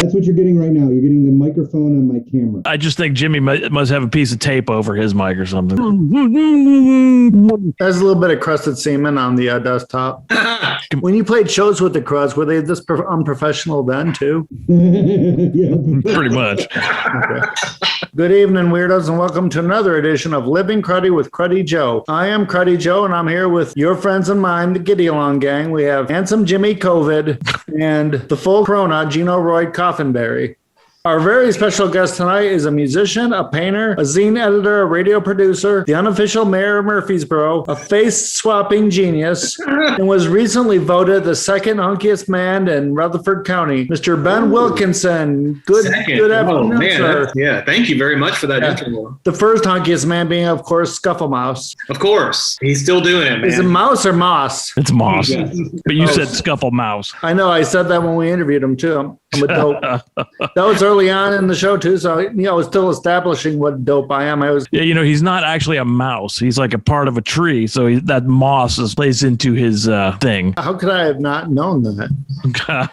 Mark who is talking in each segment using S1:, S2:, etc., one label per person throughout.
S1: That's what you're getting right now. You're getting the microphone on my camera.
S2: I just think Jimmy must have a piece of tape over his mic or something.
S3: There's a little bit of crusted semen on the desktop. When you played shows with the Cruds, were they this unprofessional then too?
S1: Yeah.
S2: Pretty much.
S3: Okay. Good evening, weirdos, and welcome to another edition of Living Cruddy with Cruddy Joe. I am Cruddy Joe, and I'm here with your friends and mine, the Giddy Along Gang. We have handsome Jimmy COVID and the full Corona, Gino Roy Coffinberry. Our very special guest tonight is a musician, a painter, a zine editor, a radio producer, the unofficial mayor of Murfreesboro, a face-swapping genius, and was recently voted the second hunkiest man in Rutherford County, Mr. Ben Wilkinson. Good afternoon, sir.
S4: Yeah, thank you very much for that intro.
S3: The first hunkiest man being, of course, Scuffle Mouse.
S4: Of course. He's still doing it, man.
S3: Is it Mouse or Moss?
S2: It's Moss. But you said Scuffle Mouse.
S3: I know. I said that when we interviewed him, too. I'm a dope. That was early on in the show, too. So, I was still establishing what dope I am.
S2: Yeah, he's not actually a mouse. He's like a part of a tree. So that moss plays into his thing.
S3: How could I have not known that?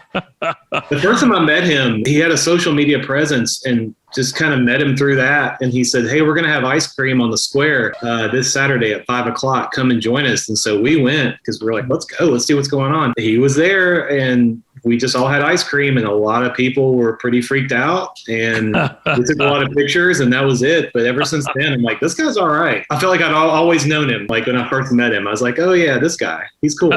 S4: The first time I met him, he had a social media presence and just kind of met him through that. And he said, hey, we're going to have ice cream on the square this Saturday at 5:00. Come and join us. And so we went because we were like, let's go. Let's see what's going on. He was there and we just all had ice cream and a lot of people were pretty freaked out and we took a lot of pictures and that was it. But ever since then, I'm like, this guy's all right. I feel like I'd always known him. Like when I first met him, I was like, oh yeah, this guy, he's cool.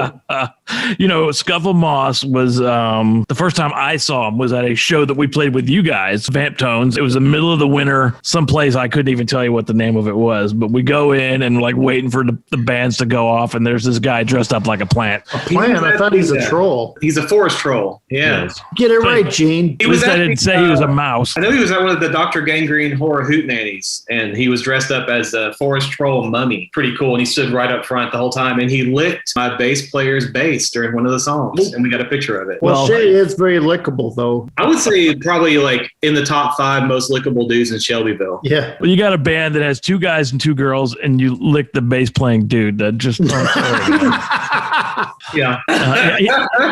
S2: Scuffle Moss was the first time I saw him was at a show that we played with you guys, Vamptones. It was the middle of the winter, someplace I couldn't even tell you what the name of it was, but we go in and like waiting for the bands to go off and there's this guy dressed up like a plant.
S3: A plant? I thought he's a troll.
S4: He's a forest troll. Yeah.
S2: Yes.
S3: Get it right, Gene.
S2: I didn't say he was a mouse.
S4: I know he was at one of the Dr. Gangrene horror hootenannies, and he was dressed up as a forest troll mummy. Pretty cool. And he stood right up front the whole time, and he licked my bass player's bass during one of the songs, and we got a picture of it.
S3: Well, Shay is very lickable, though.
S4: I would say probably like in the top 5 most lickable dudes in Shelbyville.
S3: Yeah.
S2: Well, you got a band that has 2 guys and 2 girls, and you lick the bass playing dude. That just
S4: Yeah.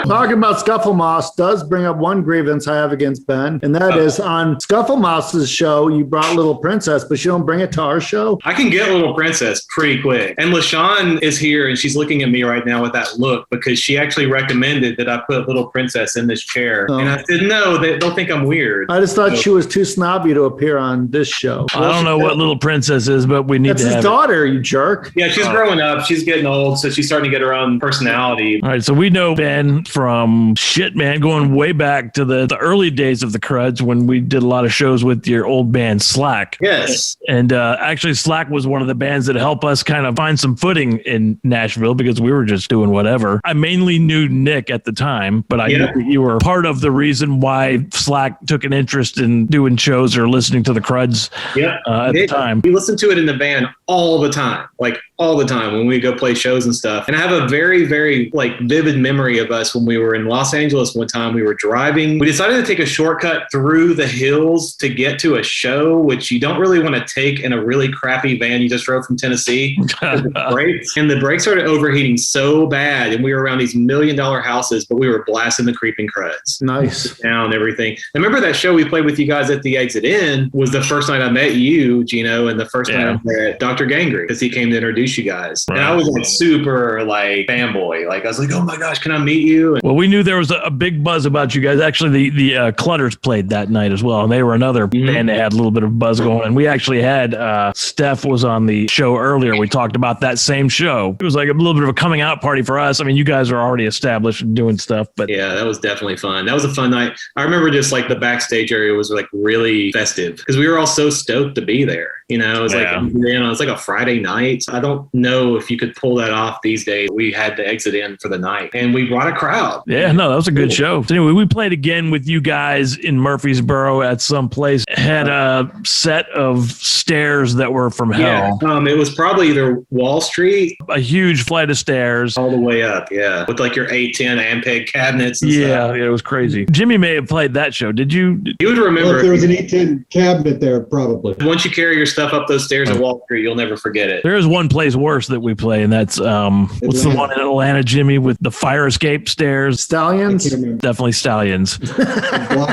S3: Talking about Scuffle Moss does bring up one grievance I have against Ben, and that is on Scuffle Moss's show, you brought Little Princess, but you don't bring it to our show.
S4: I can get Little Princess pretty quick. And LaShawn is here, and she's looking at me right now with that look because she actually recommended that I put Little Princess in this chair. And I said, no, they'll think I'm weird.
S3: I just thought she was too snobby to appear on this show.
S2: I don't know what Little Princess is, but we need
S3: That's
S2: to have
S3: his daughter, you jerk.
S4: Yeah, she's growing up. She's getting old, so she's starting to get her own personality.
S2: All right, so we know Ben from going way back to the early days of the Cruds when we did a lot of shows with your old band Slack.
S4: Yes.
S2: And actually Slack was one of the bands that helped us kind of find some footing in Nashville because we were just doing whatever. I mainly knew Nick at the time, but I knew that you were part of the reason why Slack took an interest in doing shows or listening to the Cruds at the time.
S4: We listened to it in the van all the time, when we go play shows and stuff. And I have a very, very vivid memory of us when we were in Los Angeles one time. We were driving. We decided to take a shortcut through the hills to get to a show, which you don't really want to take in a really crappy van you just drove from Tennessee. And the brakes started overheating so bad. And we were around these $1 million houses, but we were blasting the Creeping Cruds.
S3: Nice.
S4: Down everything. I remember that show we played with you guys at the Exit Inn was the first night I met you, Gino, and the first night I met Dr. Gangrene because he came to introduce you guys. Right. And I was super fanboy. I was like, oh my gosh, can I meet you?
S2: Well, we knew there was a big buzz about you guys. Actually, the Clutters played that night as well, and they were another band that had a little bit of buzz going. And we actually had Steph was on the show earlier. We talked about that same show. It was like a little bit of a coming out party for us. I mean, you guys are already established and doing stuff, but
S4: yeah, that was definitely fun. That was a fun night. I remember just the backstage area was really festive because we were all so stoked to be there. It was it's like a Friday night. I don't know if you could pull that off these days. We had to Exit in for the night and we brought a crowd.
S2: Yeah, no, that was a good show. So anyway, we played again with you guys in Murfreesboro at some place. Had a set of stairs that were from hell.
S4: Yeah, it was probably either Wall Street.
S2: A huge flight of stairs.
S4: All the way up, yeah. With your 810 Ampeg cabinets and stuff.
S2: Yeah, it was crazy. Jimmy may have played that show. Did you?
S4: You would remember.
S1: Well, if there was an 810 cabinet there, probably.
S4: Once you carry your stuff up those stairs at Wall Street, you'll never forget it.
S2: There is one place place worse that we play, and that's what's the one in Atlanta, Jimmy, with the fire escape stairs?
S3: Stallions?
S2: Definitely Stallions.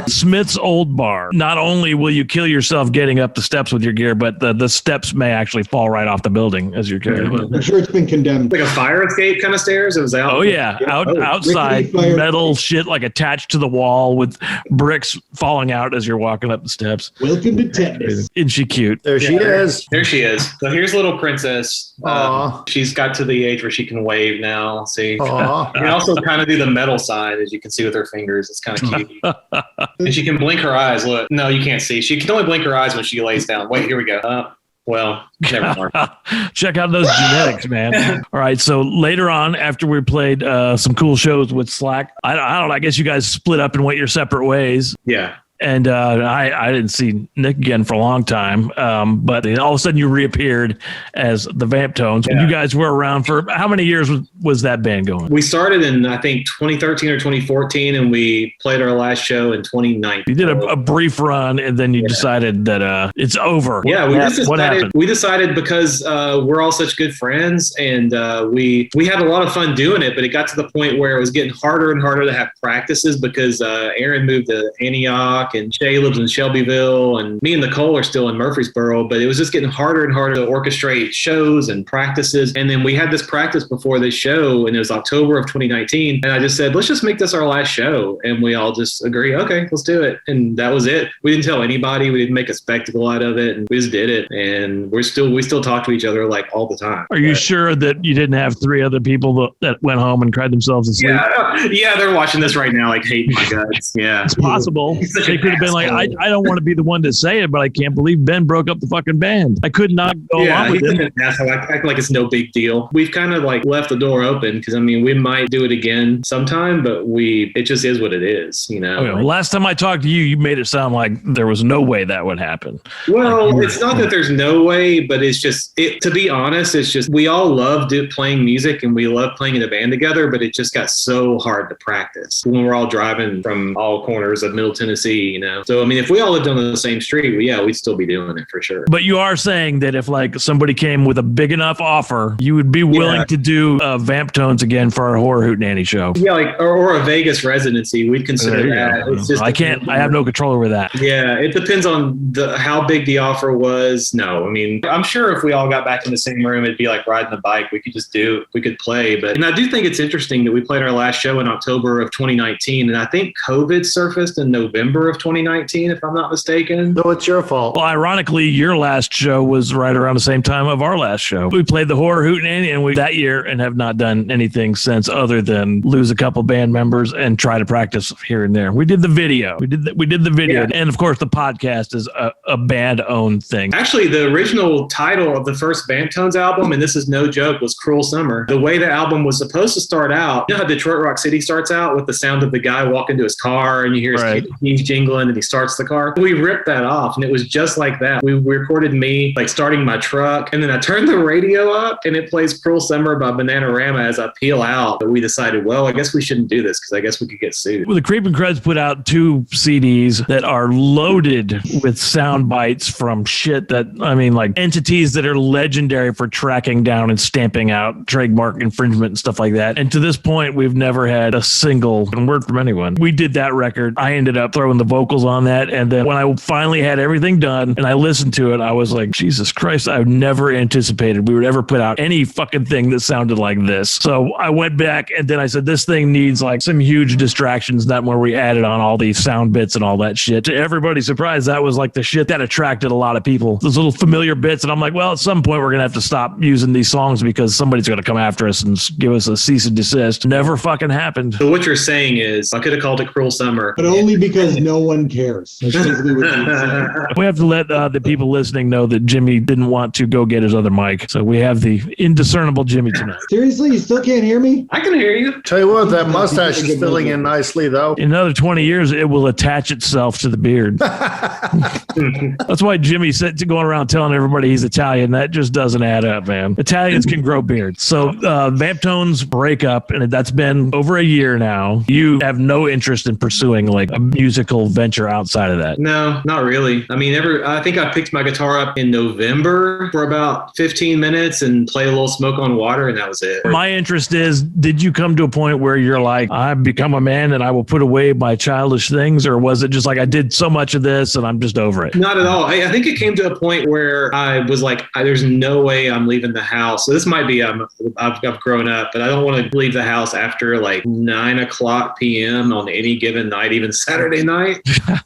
S2: Smith's Old Bar. Not only will you kill yourself getting up the steps with your gear, but the steps may actually fall right off the building as you're carrying it.
S1: I'm sure it's been condemned.
S4: Like a fire escape kind of stairs? It was out.
S2: Oh, yeah. Outside, metal shit like attached to the wall with bricks falling out as you're walking up the steps.
S1: Welcome to Texas.
S2: Isn't she cute?
S3: There she is.
S4: There she is. So here's little princess. She's got to the age where she can wave now. See? You can also kind of do the metal side, as you can see with her fingers. It's kind of cute. And she can blink her eyes. Look. No, you can't see. She can only blink her eyes when she lays down. Wait, here we go. Well, never mind.
S2: Check out those genetics, man. All right. So later on, after we played some cool shows with Slack, I don't know. I guess you guys split up and went your separate ways.
S4: Yeah.
S2: And I didn't see Nick again for a long time. But all of a sudden you reappeared as the Vamptones. Yeah. You guys were around for how many years was that band going?
S4: We started in, I think, 2013 or 2014, and we played our last show in 2019.
S2: You did a brief run, and then you decided that it's over.
S4: Yeah,
S2: what happened?
S4: We decided because we're all such good friends, and we had a lot of fun doing it, but it got to the point where it was getting harder and harder to have practices because Aaron moved to Antioch, and Shay lives in Shelbyville, and me and Nicole are still in Murfreesboro, but it was just getting harder and harder to orchestrate shows and practices. And then we had this practice before this show, and it was October of 2019. And I just said, let's just make this our last show. And we all just agree, okay, let's do it. And that was it. We didn't tell anybody. We didn't make a spectacle out of it. And we just did it. And we still talk to each other like all the time.
S2: Are you sure that you didn't have three other people that went home and cried themselves to sleep?
S4: Yeah, they're watching this right now, like hating my guts. Yeah.
S2: It's possible. They could have been like, I don't want to be the one to say it, but I can't believe Ben broke up the fucking band. I could not go along with it.
S4: Act like it's no big deal. We've kind of like left the door open because, I mean, we might do it again sometime, but it just is what it is, you know?
S2: Okay. Last time I talked to you, you made it sound like there was no way that would happen.
S4: Well, it's not that there's no way, but it's just, to be honest, it's just, we all love playing music and we love playing in a band together, but it just got so hard to practice when we're all driving from all corners of Middle Tennessee, you know? So, I mean, if we all lived on the same street, we'd still be doing it for sure.
S2: But you are saying that if like somebody came with a big enough offer, you would be willing to do Vamptones again for our Horror Hootenanny show.
S4: Yeah, like or a Vegas residency. We'd consider that. It's just
S2: I have no control over that.
S4: Yeah, it depends on how big the offer was. No, I mean, I'm sure if we all got back in the same room, it'd be like riding a bike. We could play. And I do think it's interesting that we played our last show in October of 2019, and I think COVID surfaced in November of 2019, if I'm not mistaken.
S3: So it's your fault.
S2: Well, ironically, your last show was right around the same time of our last show. We played the Horror Hootenanny that year and have not done anything since other than lose a couple band members and try to practice here and there. We did the video. We did the video. Yeah. And of course, the podcast is a band-owned thing.
S4: Actually, the original title of the first Vamptones album, and this is no joke, was Cruel Summer. The way the album was supposed to start out, you know how Detroit Rock City starts out with the sound of the guy walking to his car and you hear his keys jingling and he starts the car? We ripped that off and it was just like that. We recorded me like starting my truck, and then I turned the radio up and it plays Cruel Summer by Bananarama as I peel out. But we decided, well, I guess we shouldn't do this because I guess we could get sued.
S2: Well, the Creepin' Cruds put out 2 CDs that are loaded with sound bites from shit that, I mean, like entities that are legendary for tracking down and stamping out trademark infringement and stuff like that. And to this point, we've never had a single word from anyone. We did that record. I ended up throwing the vocals on that. And then when I finally had everything done and I listened to it, I was like, Jesus Christ, I've never anticipated we would ever put out any fucking thing that sounded like this. So I went back and then I said, this thing needs like some huge distractions, not where we added on all these sound bits and all that shit. To everybody's surprise, that was like the shit that attracted a lot of people. Those little familiar bits. And I'm like, well, at some point we're going to have to stop using these songs because somebody's going to come after us and give us a cease and desist. Never fucking happened.
S4: So what you're saying is I could have called it Cruel Summer.
S1: But only because no one cares. That's basically what you're saying.
S2: We have to let the people listening know that Jimmy didn't want to go get his other mic. So we have the indiscernible Jimmy tonight.
S1: Seriously? You still can't hear me?
S4: I can hear you.
S3: Tell you what, that mustache is filling in nicely, though.
S2: In another 20 years, it will attach itself to the beard. That's why Jimmy's going around telling everybody he's Italian. That just doesn't add up, man. Italians can grow beards. So Vamptones break up, and that's been over over a year now. You have no interest in pursuing like a musical venture outside of that.
S4: No, not really. I mean, I think I picked my guitar up in November for about 15 minutes and played a little Smoke on Water, and that was it.
S2: My interest is, did you come to a point where you're like, I've become a man and I will put away my childish things? Or was it just like, I did so much of this and I'm just over it?
S4: Not at all. I think it came to a point where I was like, there's no way I'm leaving the house. So this might be, I've grown up, but I don't want to leave the house after like 9:00 p.m. on any given night, even Saturday night.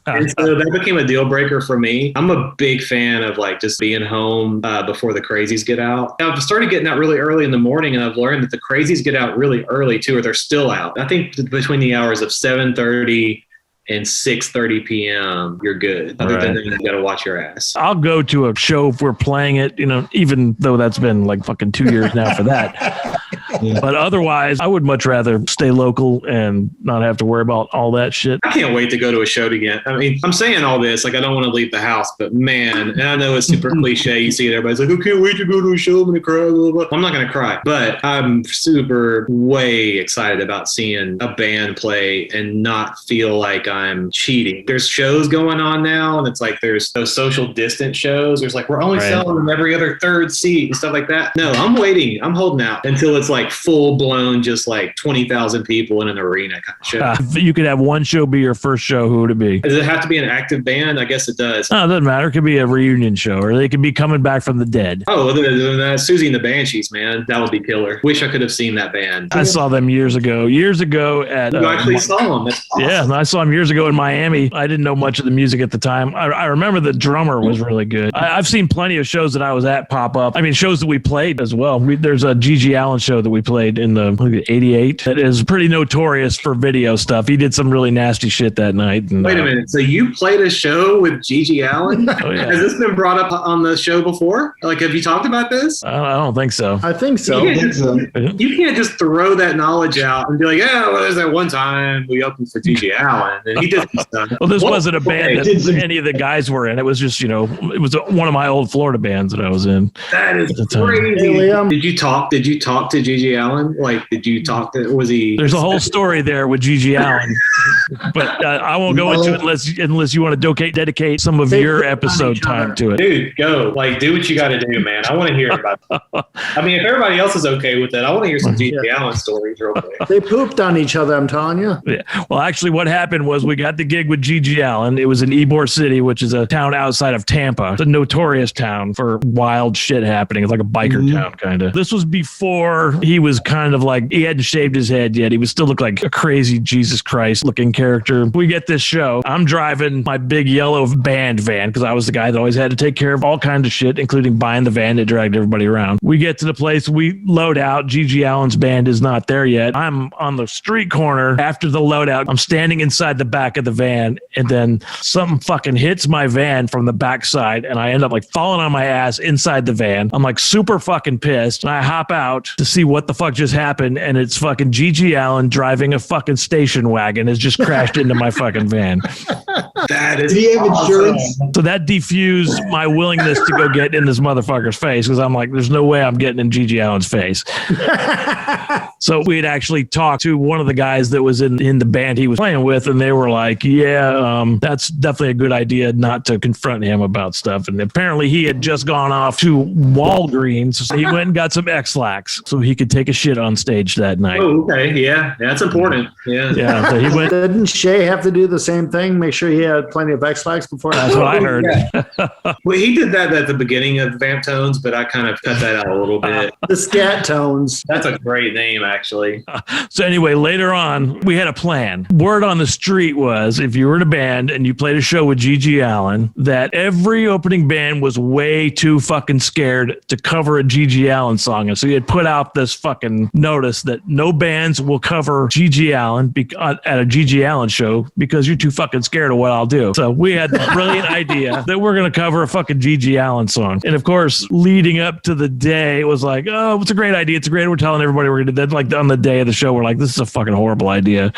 S4: And so that became a deal breaker for me. I'm a big fan of like just being home before the crazies get out. I've started getting out really early in the morning, and I've learned that the crazies get out really early too, or they're still out. I think between the hours of 7:30 and 6:30 p.m., you're good. Other than that, you got to watch your ass.
S2: I'll go to a show if we're playing it, even though that's been like fucking 2 years now for that. Yeah. But otherwise, I would much rather stay local and not have to worry about all that shit.
S4: I can't wait to go to a show again. I mean, I'm saying all this, like I don't want to leave the house, but man, and I know it's super cliche. You see it, everybody's like, I can't wait to go to a show. I'm going to cry. Blah, blah. I'm not going to cry, but I'm super way excited about seeing a band play and not feel like I'm cheating. There's shows going on now, and it's like there's those social distance shows. There's like, we're only selling them every other third seat and stuff like that. No, I'm waiting. I'm holding out until it's like full blown, just like 20,000 people in an arena kind of show.
S2: If you could have one show be your first show, who would it be?
S4: Does it have to be an active band? I guess it does.
S2: No, it doesn't matter. It could be a reunion show, or they could be coming back from the dead.
S4: Oh, Susie and the Banshees, man. That would be killer. Wish I could have seen that band.
S2: I saw them years ago at...
S4: You actually saw them. That's awesome.
S2: Yeah, I saw them years ago in Miami. I didn't know much of the music at the time. I remember the drummer was really good. I've seen plenty of shows that I was at pop up. I mean, shows that we played as well. There's a G.G. Allen show that we played in the 88 that is pretty notorious for video stuff. He did some really nasty shit that night. And,
S4: wait a minute. So you played a show with G.G. Allen?
S2: Oh, yeah.
S4: Has this been brought up on the show before? Like, have you talked about this?
S2: I don't think so.
S3: I think so.
S4: You can't just throw that knowledge out and be like, yeah, well, there's that one time we opened for G.G. Allen and he did some stuff.
S2: Well, this wasn't a band that any of the guys were in. It was just, it was one of my old Florida bands that I was in.
S4: That is crazy. Hey, did you talk to G.G. Allen? Like, did you talk to, was he?
S2: There's a whole story there with G.G. Allen, but I won't go into it unless you want to dedicate some of your episode time to it.
S4: Dude, go. Like, do what you got to do, man. I want to hear about it. I mean, if everybody else is okay with it, I want to hear some G.G. Allen stories real quick.
S3: They pooped on each other, I'm telling you.
S2: Yeah. Well, actually, what happened was we got the gig with G.G. Allen. It was in Ybor City, which is a town outside of Tampa. It's a notorious town for wild shit happening. It's like a biker town, kind of. This was before he was kind of like, he hadn't shaved his head yet. He would still look like a crazy Jesus Christ looking character. We get this show. I'm driving my big yellow band van because I was the guy that always had to take care of all kinds of shit, including buying the van that dragged everybody around. We get to the place, we load out. G.G. Allen's band is not there yet. I'm on the street corner after the loadout. I'm standing inside the back of the van, and then something fucking hits my van from the backside, and I end up like falling on my ass inside the van. I'm like super fucking pissed, and I hop out to see what the fuck just happened, and it's fucking G.G. Allen driving a fucking station wagon has just crashed into my fucking van.
S4: That is
S1: Did he have insurance?
S2: So that defused my willingness to go get in this motherfucker's face, because I'm like, there's no way I'm getting in G.G. Allen's face. So we'd actually talked to one of the guys that was in the band he was playing with, and they were like, that's definitely a good idea not to confront him about stuff. And apparently he had just gone off to Walgreens, so he went and got some X-Lax so he could take a shit on stage that night.
S4: Oh, okay. Yeah, that's important. Yeah.
S3: Yeah. So he went. Didn't Shay have to do the same thing? Make sure he had plenty of X-Lax before?
S2: That's what I heard.
S4: Yeah. Well, he did that at the beginning of Vamptones, but I kind of cut that out a little bit.
S3: The Scat Tones.
S4: That's a great name, actually.
S2: So anyway, later on, we had a plan. Word on the street was, if you were in a band and you played a show with G.G. Allen, that every opening band was way too fucking scared to cover a G.G. Allen song. And so he had put out this fucking notice that no bands will cover G.G. Allen at a G.G. Allen show because you're too fucking scared of what I'll do. So we had the brilliant idea that we're going to cover a fucking G.G. Allen song. And of course, leading up to the day, it was like, oh, it's a great idea. It's a great, we're telling everybody we're going to do that. Like on the day of the show, we're like, this is a fucking horrible idea.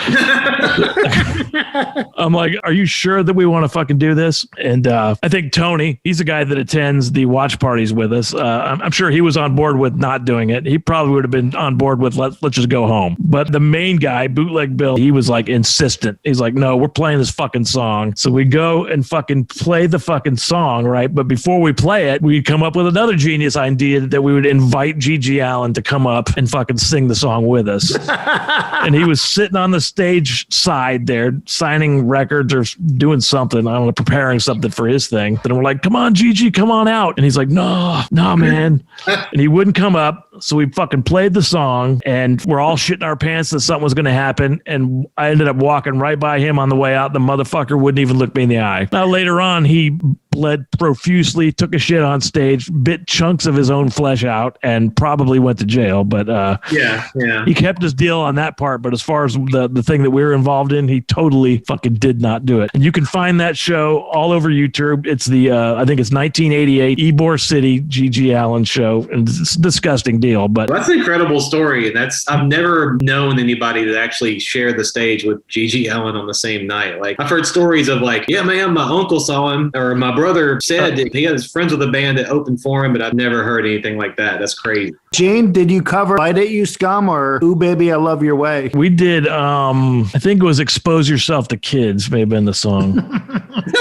S2: I'm like, are you sure that we want to fucking do this? And I think Tony, he's the guy that attends the watch parties with us. I'm sure he was on board with not doing it. He probably would have been on board with let's just go home. But the main guy, Bootleg Bill, he was like insistent. He's like, no, we're playing this fucking song. So we go and fucking play the fucking song, right? But before we play it, we come up with another genius idea that we would invite G.G. Allen to come up and fucking sing the song with us. And he was sitting on the stage side there, signing records or doing something, I don't know, preparing something for his thing. And we're like, come on, Gigi, come on out. And he's like, no, man. And he wouldn't come up. So we fucking played the song and we're all shitting our pants that something was going to happen. And I ended up walking right by him on the way out. The motherfucker wouldn't even look me in the eye. Now, later on, he bled profusely, took a shit on stage, bit chunks of his own flesh out, and probably went to jail. But he kept his deal on that part. But as far as the thing that we were involved in, he totally fucking did not do it. And you can find that show all over YouTube. It's the I think it's 1988 Ybor City G.G. Allen show, and it's a disgusting deal. But
S4: that's an incredible story. I've never known anybody that actually shared the stage with G.G. Allen on the same night. Like I've heard stories of like, yeah, man, my uncle saw him, or my brother said that he was friends with a band that opened for him, but I've never heard anything like that. That's crazy.
S3: Gene, did you cover Bite It, You Scum, or Ooh Baby, I Love Your Way?
S2: We did, I think it was Expose Yourself to Kids, may have been the song.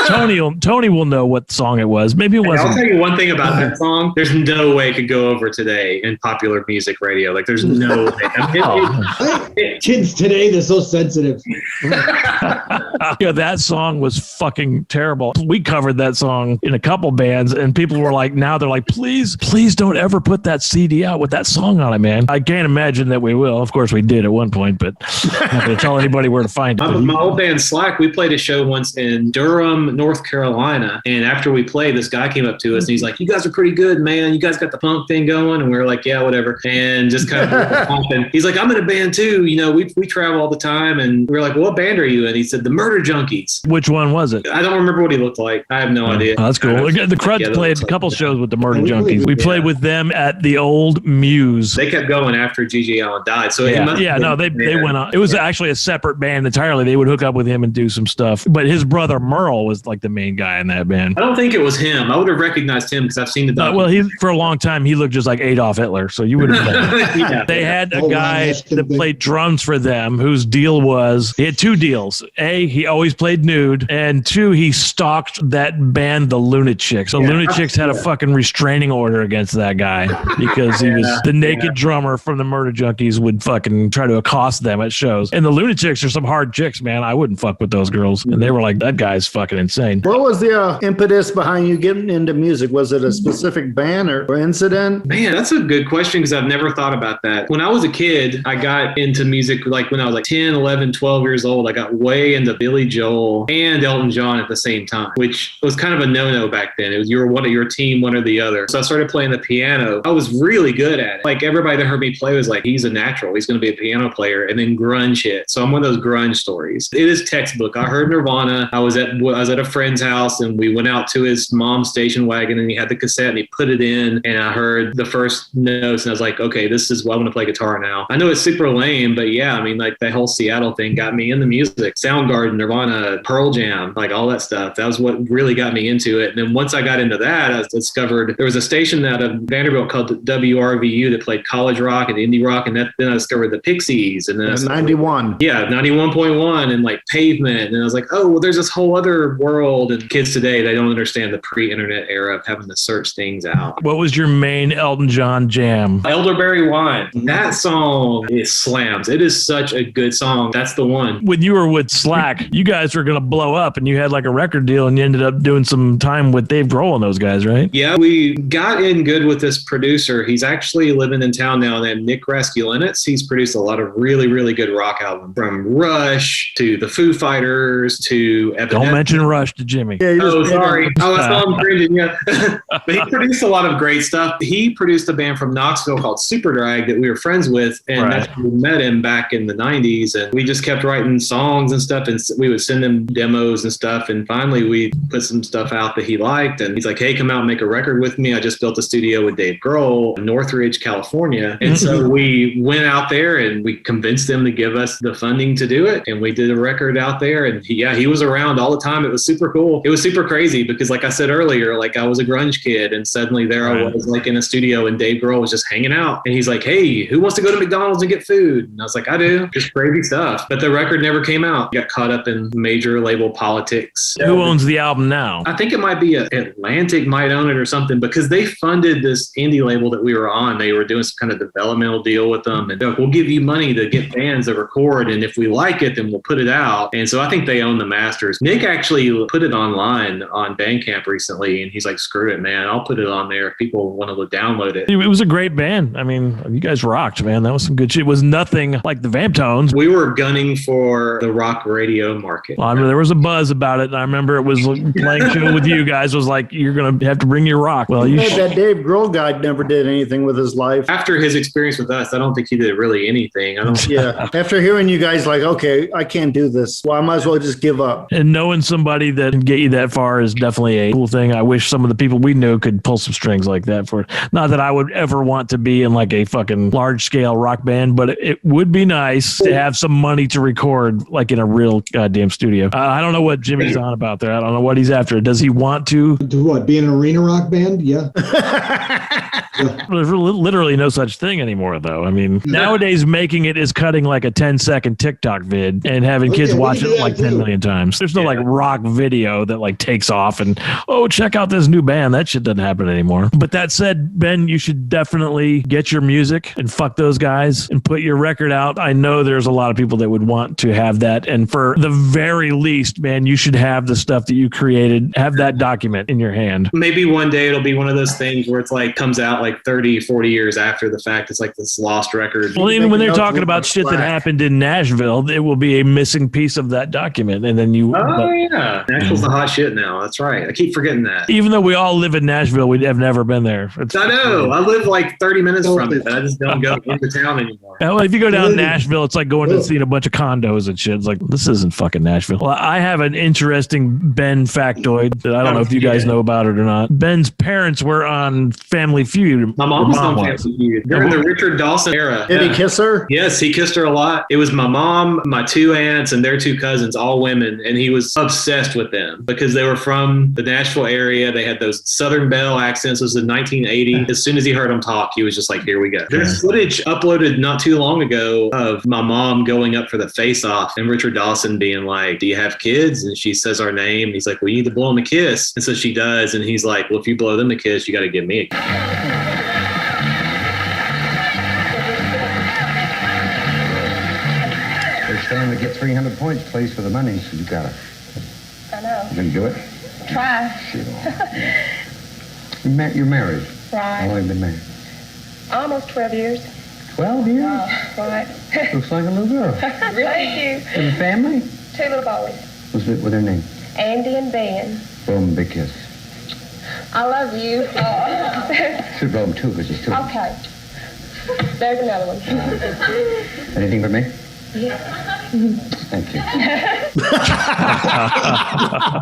S2: Tony will know what song it was. Maybe it wasn't.
S4: I'll tell you one thing about that song. There's no way it could go over today in popular music radio. Like there's no way.
S1: Kids today, they're so sensitive.
S2: Yeah, that song was fucking terrible. We covered that song in a couple bands, and people were like, now they're like, please don't ever put that CD out with that song on it, man. I can't imagine that we will. Of course, we did at one point, but I'm not going to tell anybody where to find it.
S4: My old band Slack, we played a show once in Durham, North Carolina, and after we played, this guy came up to us and he's like, you guys are pretty good, man. You guys got the punk thing going. And we were like, yeah, whatever. And just kind of he's like, I'm in a band too. You know, we travel all the time. And we were like, well, what band are you in? He said, the Murder Junkies.
S2: Which one was it?
S4: I don't remember what he looked like. I have no idea.
S2: Oh, that's cool. The Cruds played a couple shows with the Murder Junkies. We played with them at the old Muse.
S4: They kept going after G.G. Allen died. So
S2: they went on. It was actually a separate band entirely. They would hook up with him and do some stuff. But his brother Merle was like the main guy in that band.
S4: I don't think it was him. I would have recognized him because I've seen the documentary.
S2: Well, for a long time, he looked just like Adolf Hitler. So you would have They had a guy that played drums for them whose deal was, he had two deals. A, he always played nude. And two, he stalked that band, the Lunatics. So Lunatics had a fucking restraining order against that guy because he was the naked drummer from the Murder Junkies would fucking try to accost them at shows. And the Lunatics are some hard chicks, man. I wouldn't fuck with those girls. And they were like, that guy's fucking insane.
S3: What was the impetus behind you getting into music? Was it a specific band or incident?
S4: Man, that's a good question because I've never thought about that. When I was a kid, I got into music like when I was like 10, 11, 12 years old. I got way into Billy Joel and Elton John at the same time, which was kind of a no-no back then. It was you were one of your team, one or the other. So I started playing the piano. I was really good at it. Like everybody that heard me play was like, he's a natural. He's going to be a piano player. And then grunge hit. So I'm one of those grunge stories. It is textbook. I heard Nirvana. I was at a friend's house and we went out to his mom's station wagon and he had the cassette and he put it in and I heard the first notes and I was like, okay, this is what I want to play guitar now. I know it's super lame, but yeah, I mean, like that whole Seattle thing got me into music. Soundgarden, Nirvana, Pearl Jam, like all that stuff. That was what really got me into it. And then once I got into that, I discovered there was a station out of Vanderbilt called WRVU that played college rock and indie rock. And then I discovered the Pixies. And then
S3: 91.
S4: Yeah, 91.1 and like Pavement. And I was like, oh, well, there's this whole other world. And kids today, they don't understand the pre-internet era of having to search things out.
S2: What was your main Elton John jam?
S4: Elderberry Wine. That song is slams. It is such a good song. That's the one.
S2: When you were with Slack, you guys were going to blow up and you had like a record deal and you ended up doing some time with Dave Grohl and those guys, right?
S4: Yeah, we got in good with this producer. He's actually living in town now named Nick Raskulinecz. He's produced a lot of really, really good rock albums from Rush to the Foo Fighters to Evanescence.
S2: Don't mention Rush to Jimmy.
S3: Yeah,
S4: sorry. I was on cringing. Yeah. But he produced a lot of great stuff. He produced a band from Knoxville called Superdrag that we were friends with. And that's when we met him back in the 90s. And we just kept writing songs and stuff and we would send him demos and stuff. And finally we put some stuff out that he liked. And he's like, hey, come out and make a record with me. I just built a studio with Dave Grohl in Northridge, California. And so we went out there and we convinced them to give us the funding to do it. And we did a record out there. And he was around all the time. It was super cool. It was super crazy because like I said earlier, like I was a grunge kid and suddenly there I was like in a studio and Dave Grohl was just hanging out. And he's like, hey, who wants to go to McDonald's and get food? And I was like, I do. Just crazy stuff. But the record never came out. Got caught up in major label politics.
S2: Who owns the album now?
S4: I think it might be Atlantic might own it or something because they funded this indie label that we were on. They were doing some kind of developmental deal with them. And they're like, we'll give you money to get bands to record. And if we like it, then we'll put it out. And so I think they own the masters. Nick actually put it online on Bandcamp recently. And he's like, screw it, man. I'll put it on there if people want to download it.
S2: It was a great band. I mean, you guys rocked, man. That was some good shit. It was nothing like the Vamptones.
S4: We were gunning for the rock radio market.
S2: Well, I mean, there was a buzz about it. And I remember it was playing show with you guys was like, you're going to have to bring your rock. Well,
S3: that Dave Grohl guy never did anything with his life.
S4: After his experience with us, I don't think he did really anything.
S3: Yeah. After hearing you guys like, okay, I can't do this. Well, I might as well just give up.
S2: And knowing somebody that can get you that far is definitely a cool thing. I wish some of the people we knew could pull some strings like that for it. Not that I would ever want to be in like a fucking large scale rock band, but it would be nice to have some money to record like in a real goddamn studio. I don't know what Jimmy's on about there. I don't know what he's after. Does he want to?
S1: Do what? Be an arena rock band? Yeah.
S2: There's literally no such thing anymore, though. I mean, nowadays making it is cutting like a 10-second TikTok vid and having kids watch it like 10 million times. There's no like rock video that like takes off and, oh, check out this new band. That shit doesn't happen anymore. But that said, Ben, you should definitely get your music and fuck those guys and put your record out. I know there's a lot of people that would want to have that. And for the very least, man, you should have the stuff that you created, have that document in your hand.
S4: Maybe one day it'll be one of those things where it's like comes out like 30, 40 years after the fact. It's like this lost record.
S2: Well, even when they're talking about shit that happened in Nashville, it will be a missing piece of that document. And then you...
S4: yeah. Nashville's the hot shit now. That's right. I keep forgetting that.
S2: Even though we all live in Nashville, we have never been there.
S4: I know. I live like 30 minutes from it, but I just don't go into town anymore.
S2: Well, if you go down Nashville, it's like going to see a bunch of condos and shit. It's like, this isn't fucking Nashville. Well, I have an interesting Ben factoid that I don't know if you guys know about it or not. Ben's parents were on Family Feud.
S4: My mom was on Family Feud during the Richard Dawson era.
S3: Did he kiss her?
S4: Yes, he kissed her a lot. It was my mom, my two aunts, and their two cousins, all women, and he was obsessed with them because they were from the Nashville area. They had those Southern Belle accents. It was in 1980. As soon as he heard them talk, he was just like, here we go. There's footage uploaded not too long ago of my mom going up for the face-off and Richard Dawson being like, do you have kids? And she says our name. He's like, well, you need to blow him a kiss. And so she does. And he's like, well, if you blow them a kiss, you got to give me a kiss.
S5: They're saying we get 300 points, please, for the money. So you got it.
S6: I know.
S5: You can do it?
S6: Try.
S5: Shit. You're married.
S6: Right.
S5: How long have you been married?
S6: Almost 12 years.
S5: 12 years?
S6: Right.
S5: Looks like a little girl.
S6: Thank you.
S5: In the family?
S6: 2 little boys.
S5: What's their name?
S6: Andy and Ben.
S5: Blow them a big kiss.
S6: I love you.
S5: Should blow them two because it's two.
S6: Okay. There's another one.
S5: Anything for me?
S6: Yeah.
S5: Thank you.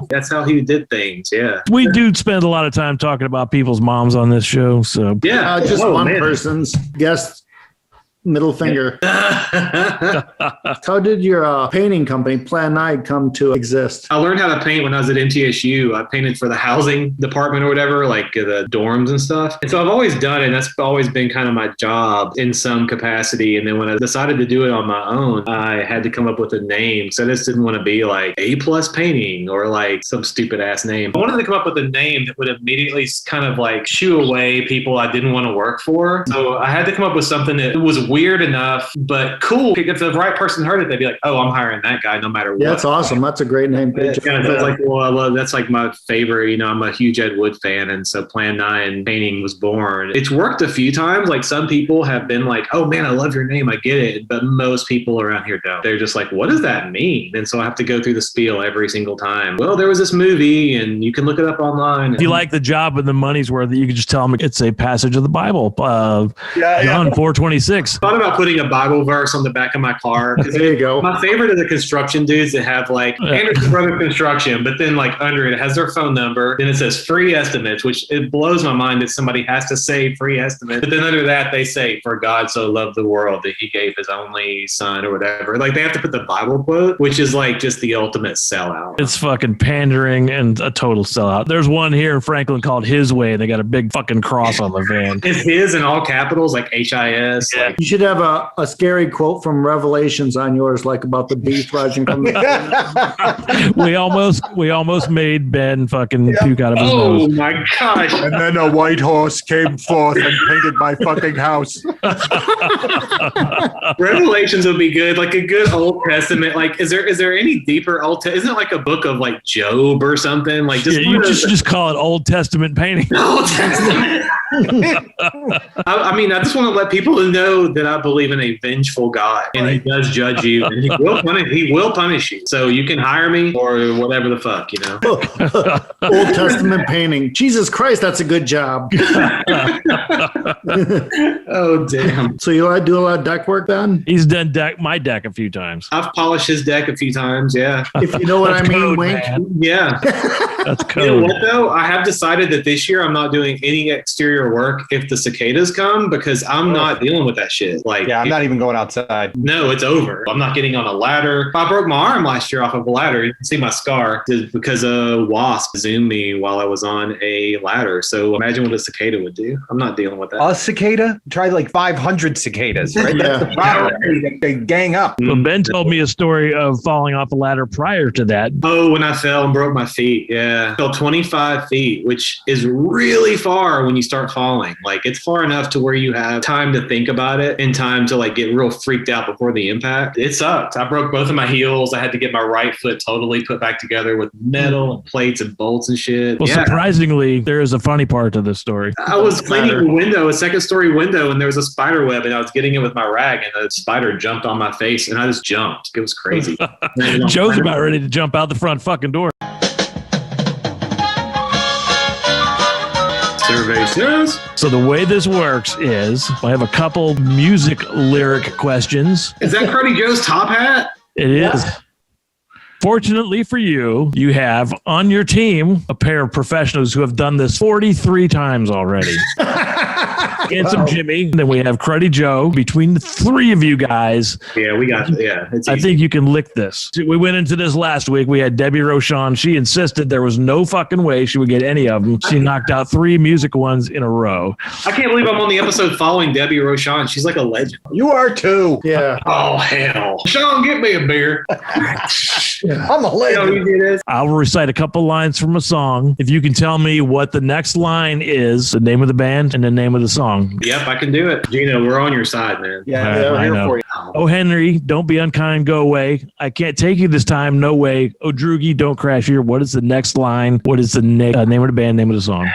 S4: That's how he did things. Yeah.
S2: We do spend a lot of time talking about people's moms on this show. So
S4: yeah,
S3: Just one person's guest middle finger. How did your painting company, Plan 9, come to exist?
S4: I learned how to paint when I was at MTSU. I painted for the housing department or whatever, like the dorms and stuff. And so I've always done it. And that's always been kind of my job in some capacity. And then when I decided to do it on my own, I had to come up with a name. So I just didn't want to be like A+ painting or like some stupid ass name. I wanted to come up with a name that would immediately kind of like shoo away people I didn't want to work for. So I had to come up with something that was weird enough, but cool. If the right person heard it, they'd be like, oh, I'm hiring that guy no matter what.
S3: Yeah, that's awesome. That's a great name.
S4: It's kind of feels like, well, I love, that's like my favorite, you know, I'm a huge Ed Wood fan. And so Plan 9 painting was born. It's worked a few times. Like some people have been like, oh man, I love your name. I get it. But most people around here don't. They're just like, what does that mean? And so I have to go through the spiel every single time. Well, there was this movie and you can look it up online.
S2: If you like the job and the money's worth, you can just tell them it's a passage of the Bible. John 4:26.
S4: thought about putting a Bible verse on the back of my car.
S3: There you go.
S4: My favorite are the construction dudes that have like Anderson Brothers Construction, but then like under it has their phone number. Then it says free estimates, which it blows my mind that somebody has to say free estimates. But then under that they say, "For God so loved the world that He gave His only Son," or whatever. Like they have to put the Bible quote, which is like just the ultimate sellout.
S2: It's fucking pandering and a total sellout. There's one here in Franklin called His Way. They got a big fucking cross on the van.
S4: It's His in all capitals, like HIS.
S2: Yeah.
S4: Like,
S3: You should have a scary quote from Revelations on yours, like about the beast rising from the
S2: we almost made Ben fucking puke out of his
S4: oh
S2: nose.
S4: my gosh.
S7: And then a white horse came forth and painted my fucking house.
S4: Revelations would be good, like a good Old Testament. Like, is there any deeper isn't it like a book of like Job or something? Like, just
S2: Yeah, you just call it Old Testament painting.
S4: Old Testament. I mean, I just want to let people know that I believe in a vengeful God, and He does judge you, and He will punish you. So you can hire me or whatever the fuck, you know.
S3: Old Testament painting. Jesus Christ, that's a good job.
S4: Oh damn!
S3: So you do a lot of deck work, Ben?
S2: He's done my deck a few times.
S4: I've polished his deck a few times. Yeah,
S3: If you know what I
S2: That's
S3: mean,
S2: code,
S3: wink.
S2: man.
S4: yeah.
S2: That's
S4: You know
S2: code.
S4: what though? I have decided that this year I'm not doing any exterior work if the cicadas come because I'm not dealing with that shit. Like,
S7: Yeah, I'm not even going outside.
S4: no, it's over. I'm not getting on a ladder. I broke my arm last year off of a ladder. You can see my scar because a wasp zoomed me while I was on a ladder. So imagine what a cicada would do. I'm not dealing with that.
S7: A cicada? Try like 500 cicadas, right? That's the problem. They gang up.
S2: Well, Ben told me a story of falling off a ladder prior to that.
S4: Oh, when I fell and broke my feet. Yeah. I fell 25 feet, which is really far when you start falling. Like it's far enough to where you have time to think about it and time to like get real freaked out before the impact. It sucked. I broke both of my heels. I had to get my right foot totally put back together with metal and plates and bolts and shit.
S2: Well,
S4: Yeah.
S2: surprisingly, there is a funny part to this story.
S4: I was cleaning a window, a second story window, and there was a spider web, and I was getting it with my rag, and the spider jumped on my face, and I just jumped. It was crazy.
S2: Joe's about ready to jump out the front fucking door.
S4: Survey says.
S2: So the way this works is I have a couple music lyric questions.
S4: Is that Cruddy Joe's top hat?
S2: It is. Fortunately for you, you have on your team a pair of professionals who have done this 43 times already. Handsome Jimmy. Then we have Cruddy Joe. Between the three of you guys,
S4: Yeah, we got it's
S2: I
S4: easy.
S2: think you can lick this. We went into this last week. We had Debbie Rochon. She insisted there was no fucking way she would get any of them. She knocked out 3 music ones in a row.
S4: I can't believe I'm on the episode following Debbie Rochon. She's like a legend.
S7: You are too.
S3: Yeah.
S4: Oh, hell. Sean, get me a beer.
S7: I'm a
S4: You know
S7: legend.
S4: who it is?
S2: I'll recite a couple lines from a song. If you can tell me what the next line is, the name of the band and the name of the song.
S4: Yep, I can do it. Gino, we're on your side, man.
S7: Yeah,
S2: I
S7: we're here
S2: know.
S7: for you.
S2: Oh, Henry, don't be unkind, go away. I can't take you this time, no way. Oh, Droogie, don't crash here. What is the next line? What is the name of the band, name of the song?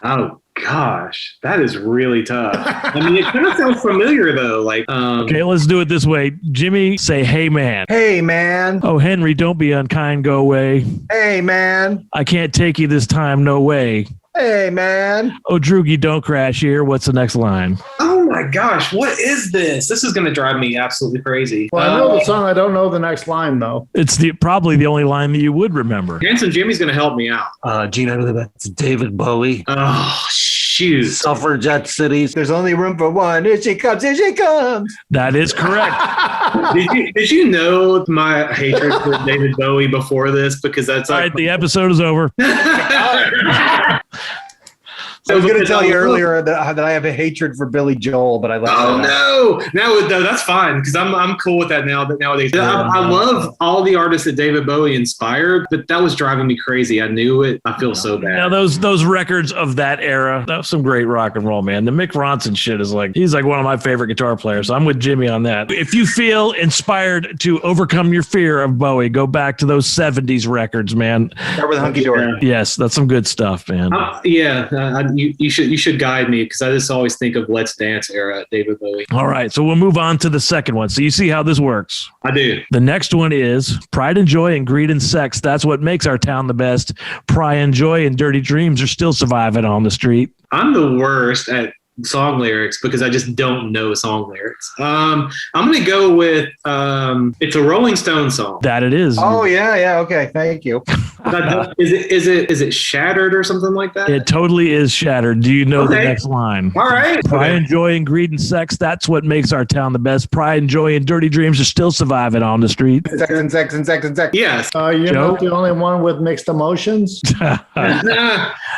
S4: Oh, gosh. That is really tough. I mean, it kind of sounds familiar, though. Like,
S2: Okay, let's do it this way. Jimmy, say, hey, man.
S7: Hey, man.
S2: Oh, Henry, don't be unkind, go away.
S7: Hey, man.
S2: I can't take you this time, no way.
S7: Hey, man.
S2: Oh, Droogie, don't crash here. What's the next line?
S4: oh my gosh, what is this? This is going to drive me absolutely crazy.
S3: Well, I know the song. I don't know the next line, though.
S2: It's probably the only line that you would remember.
S4: Handsome Jimmy's going to help me out.
S8: Gina, that's David Bowie.
S4: Oh, shoot.
S8: Suffragette cities.
S7: There's only room for one. Here she comes. Here she comes.
S2: That is correct.
S4: Did you know my hatred for David Bowie before this? Because that's
S2: All
S4: like
S2: right, the episode is over.
S7: I was going to tell you earlier that I have a hatred for Billy Joel, but I let
S4: Oh
S7: that out.
S4: no, that's fine because I'm cool with that now. That nowadays, I love all the artists that David Bowie inspired, but that was driving me crazy. I knew it. I feel so bad.
S2: Now those records of that era, that was some great rock and roll, man. The Mick Ronson shit is he's like one of my favorite guitar players. So I'm with Jimmy on that. If you feel inspired to overcome your fear of Bowie, go back to those 70s records, man.
S7: Start with Hunky Dory.
S2: Yes, that's some good stuff, man.
S4: You should guide me because I just always think of Let's Dance era David Bowie.
S2: All right, so we'll move on to the second one. So you see how this works.
S4: I do.
S2: The next one is pride and joy and greed and sex. That's what makes our town the best. Pride and joy and dirty dreams are still surviving on the street.
S4: I'm the worst at song lyrics because I just don't know song lyrics. I'm gonna go with it's a Rolling Stone song.
S2: That it is.
S7: Oh yeah. Okay, thank you.
S4: Is it Shattered or something like that?
S2: It totally is Shattered. Do you know the next line?
S4: All right.
S2: Pride and joy and greed and sex, that's what makes our town the best. Pride and joy and dirty dreams are still surviving on the street.
S7: Sex and sex and sex and sex.
S4: Yes.
S3: You're
S2: Joe?
S3: not the only one with mixed emotions.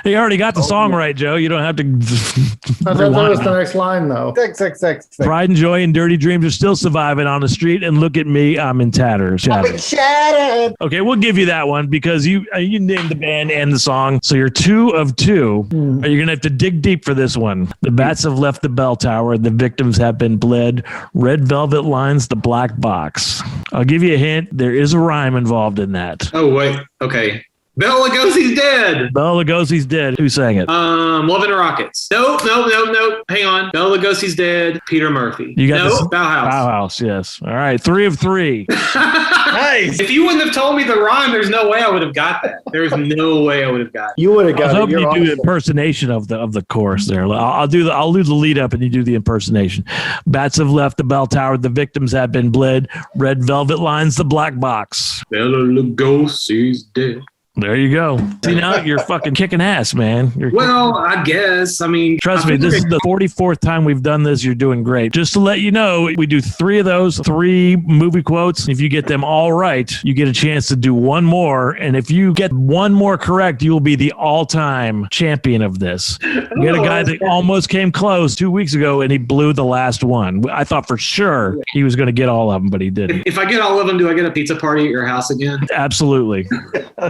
S2: You already got the song right, Joe. You don't have to.
S3: I thought that was the next line, though.
S7: Sex, sex, sex, sex.
S2: Pride and joy and dirty dreams are still surviving on the street. And look at me, I'm in tatters. Shattered.
S7: Shattered.
S2: Okay, we'll give you that one because you named the band and the song. So you're 2 of 2. Are you going to have to dig deep for this one? The bats have left the bell tower. The victims have been bled. Red velvet lines the black box. I'll give you a hint. There is a rhyme involved in that.
S4: Oh wait. Okay. Bela Lugosi's dead.
S2: Bela Lugosi's dead. Who sang it?
S4: Love and Rockets. Nope. Hang on. Bela Lugosi's dead. Peter Murphy.
S2: You got
S4: nope. Bauhaus.
S2: Bauhaus, yes. All right, 3 of 3.
S7: Nice.
S4: If you wouldn't have told me the rhyme, there's no way I would have got that. There's no way I would have got it.
S3: You would have
S2: I was
S3: got it.
S2: hoping
S3: You're
S2: you do
S3: awesome.
S2: impersonation of the chorus there. I'll do the lead up and you do the impersonation. Bats have left the bell tower. The victims have been bled. Red velvet lines the black box.
S4: Bela Lugosi's dead.
S2: There you go. See, now you're fucking kicking ass, man.
S4: Well, I guess. I mean,
S2: Trust me, this is the 44th time we've done this. You're doing great. Just to let you know, we do 3 of those, 3 movie quotes. If you get them all right, you get a chance to do one more. And if you get one more correct, you will be the all-time champion of this. We had a guy that almost came close 2 weeks ago, and he blew the last one. I thought for sure he was going to get all of them, but he didn't.
S4: If I get all of them, do I get a pizza party at your house again?
S2: Absolutely.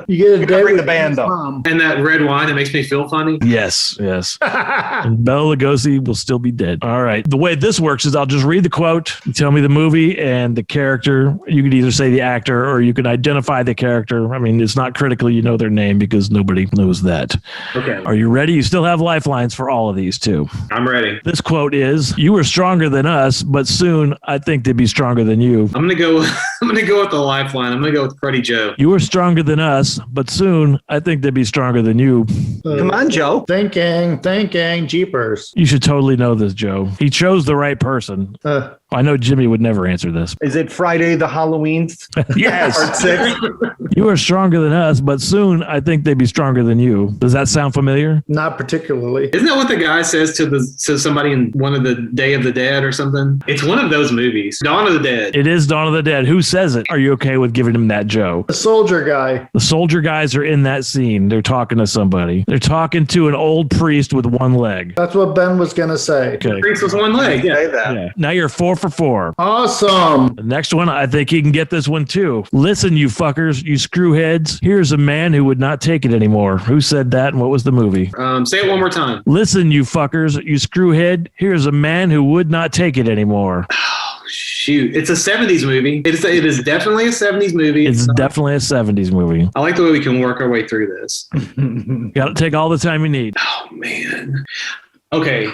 S3: You get a day
S7: bring
S3: with
S7: the band
S3: Jim's
S7: up.
S3: mom.
S4: And that red wine that makes me feel funny?
S2: Yes. And Bela Lugosi will still be dead. All right. The way this works is I'll just read the quote, you tell me the movie and the character. You could either say the actor or you can identify the character. I mean, it's not critical you know their name because nobody knows that.
S4: Okay.
S2: Are you ready? You still have lifelines for all of these too.
S4: I'm ready.
S2: This quote is, "You were stronger than us, but soon I think they'd be stronger than you."
S4: I'm gonna go with the lifeline. I'm gonna go with Cruddy Joe.
S2: You were stronger than us, but soon I think they'd be stronger than you.
S7: Come on, Joe.
S3: Thinking, jeepers.
S2: You should totally know this, Joe. He chose the right person. I know Jimmy would never answer this.
S7: Is it Friday the Halloween?
S2: Yes.
S7: Part 6?
S2: You are stronger than us, but soon I think they'd be stronger than you. Does that sound familiar?
S3: Not particularly.
S4: Isn't that what the guy says to somebody in one of the Day of the Dead or something? It's one of those movies. Dawn of the Dead.
S2: It is Dawn of the Dead. Who says it? Are you okay with giving him that, Joe?
S3: The soldier guy.
S2: The soldier guys are in that scene. They're talking to somebody. They're talking to an old priest with one leg.
S3: That's what Ben was going to say.
S2: Okay.
S4: Priest with one leg.
S7: Say
S4: Yeah.
S7: that.
S2: Yeah. Now you're 4 for 4.
S3: Awesome.
S2: The next one, I think he can get this one too. Listen, you fuckers, you screwheads. Here's a man who would not take it anymore. Who said that and what was the movie?
S4: Say it one more time.
S2: Listen, you fuckers, you screwhead. Here's a man who would not take it anymore.
S4: Shoot, it's a 70s movie. It is definitely a 70s movie.
S2: It's definitely a 70s movie.
S4: I like the way we can work our way through this.
S2: You got to take all the time you need.
S4: Oh man. Okay,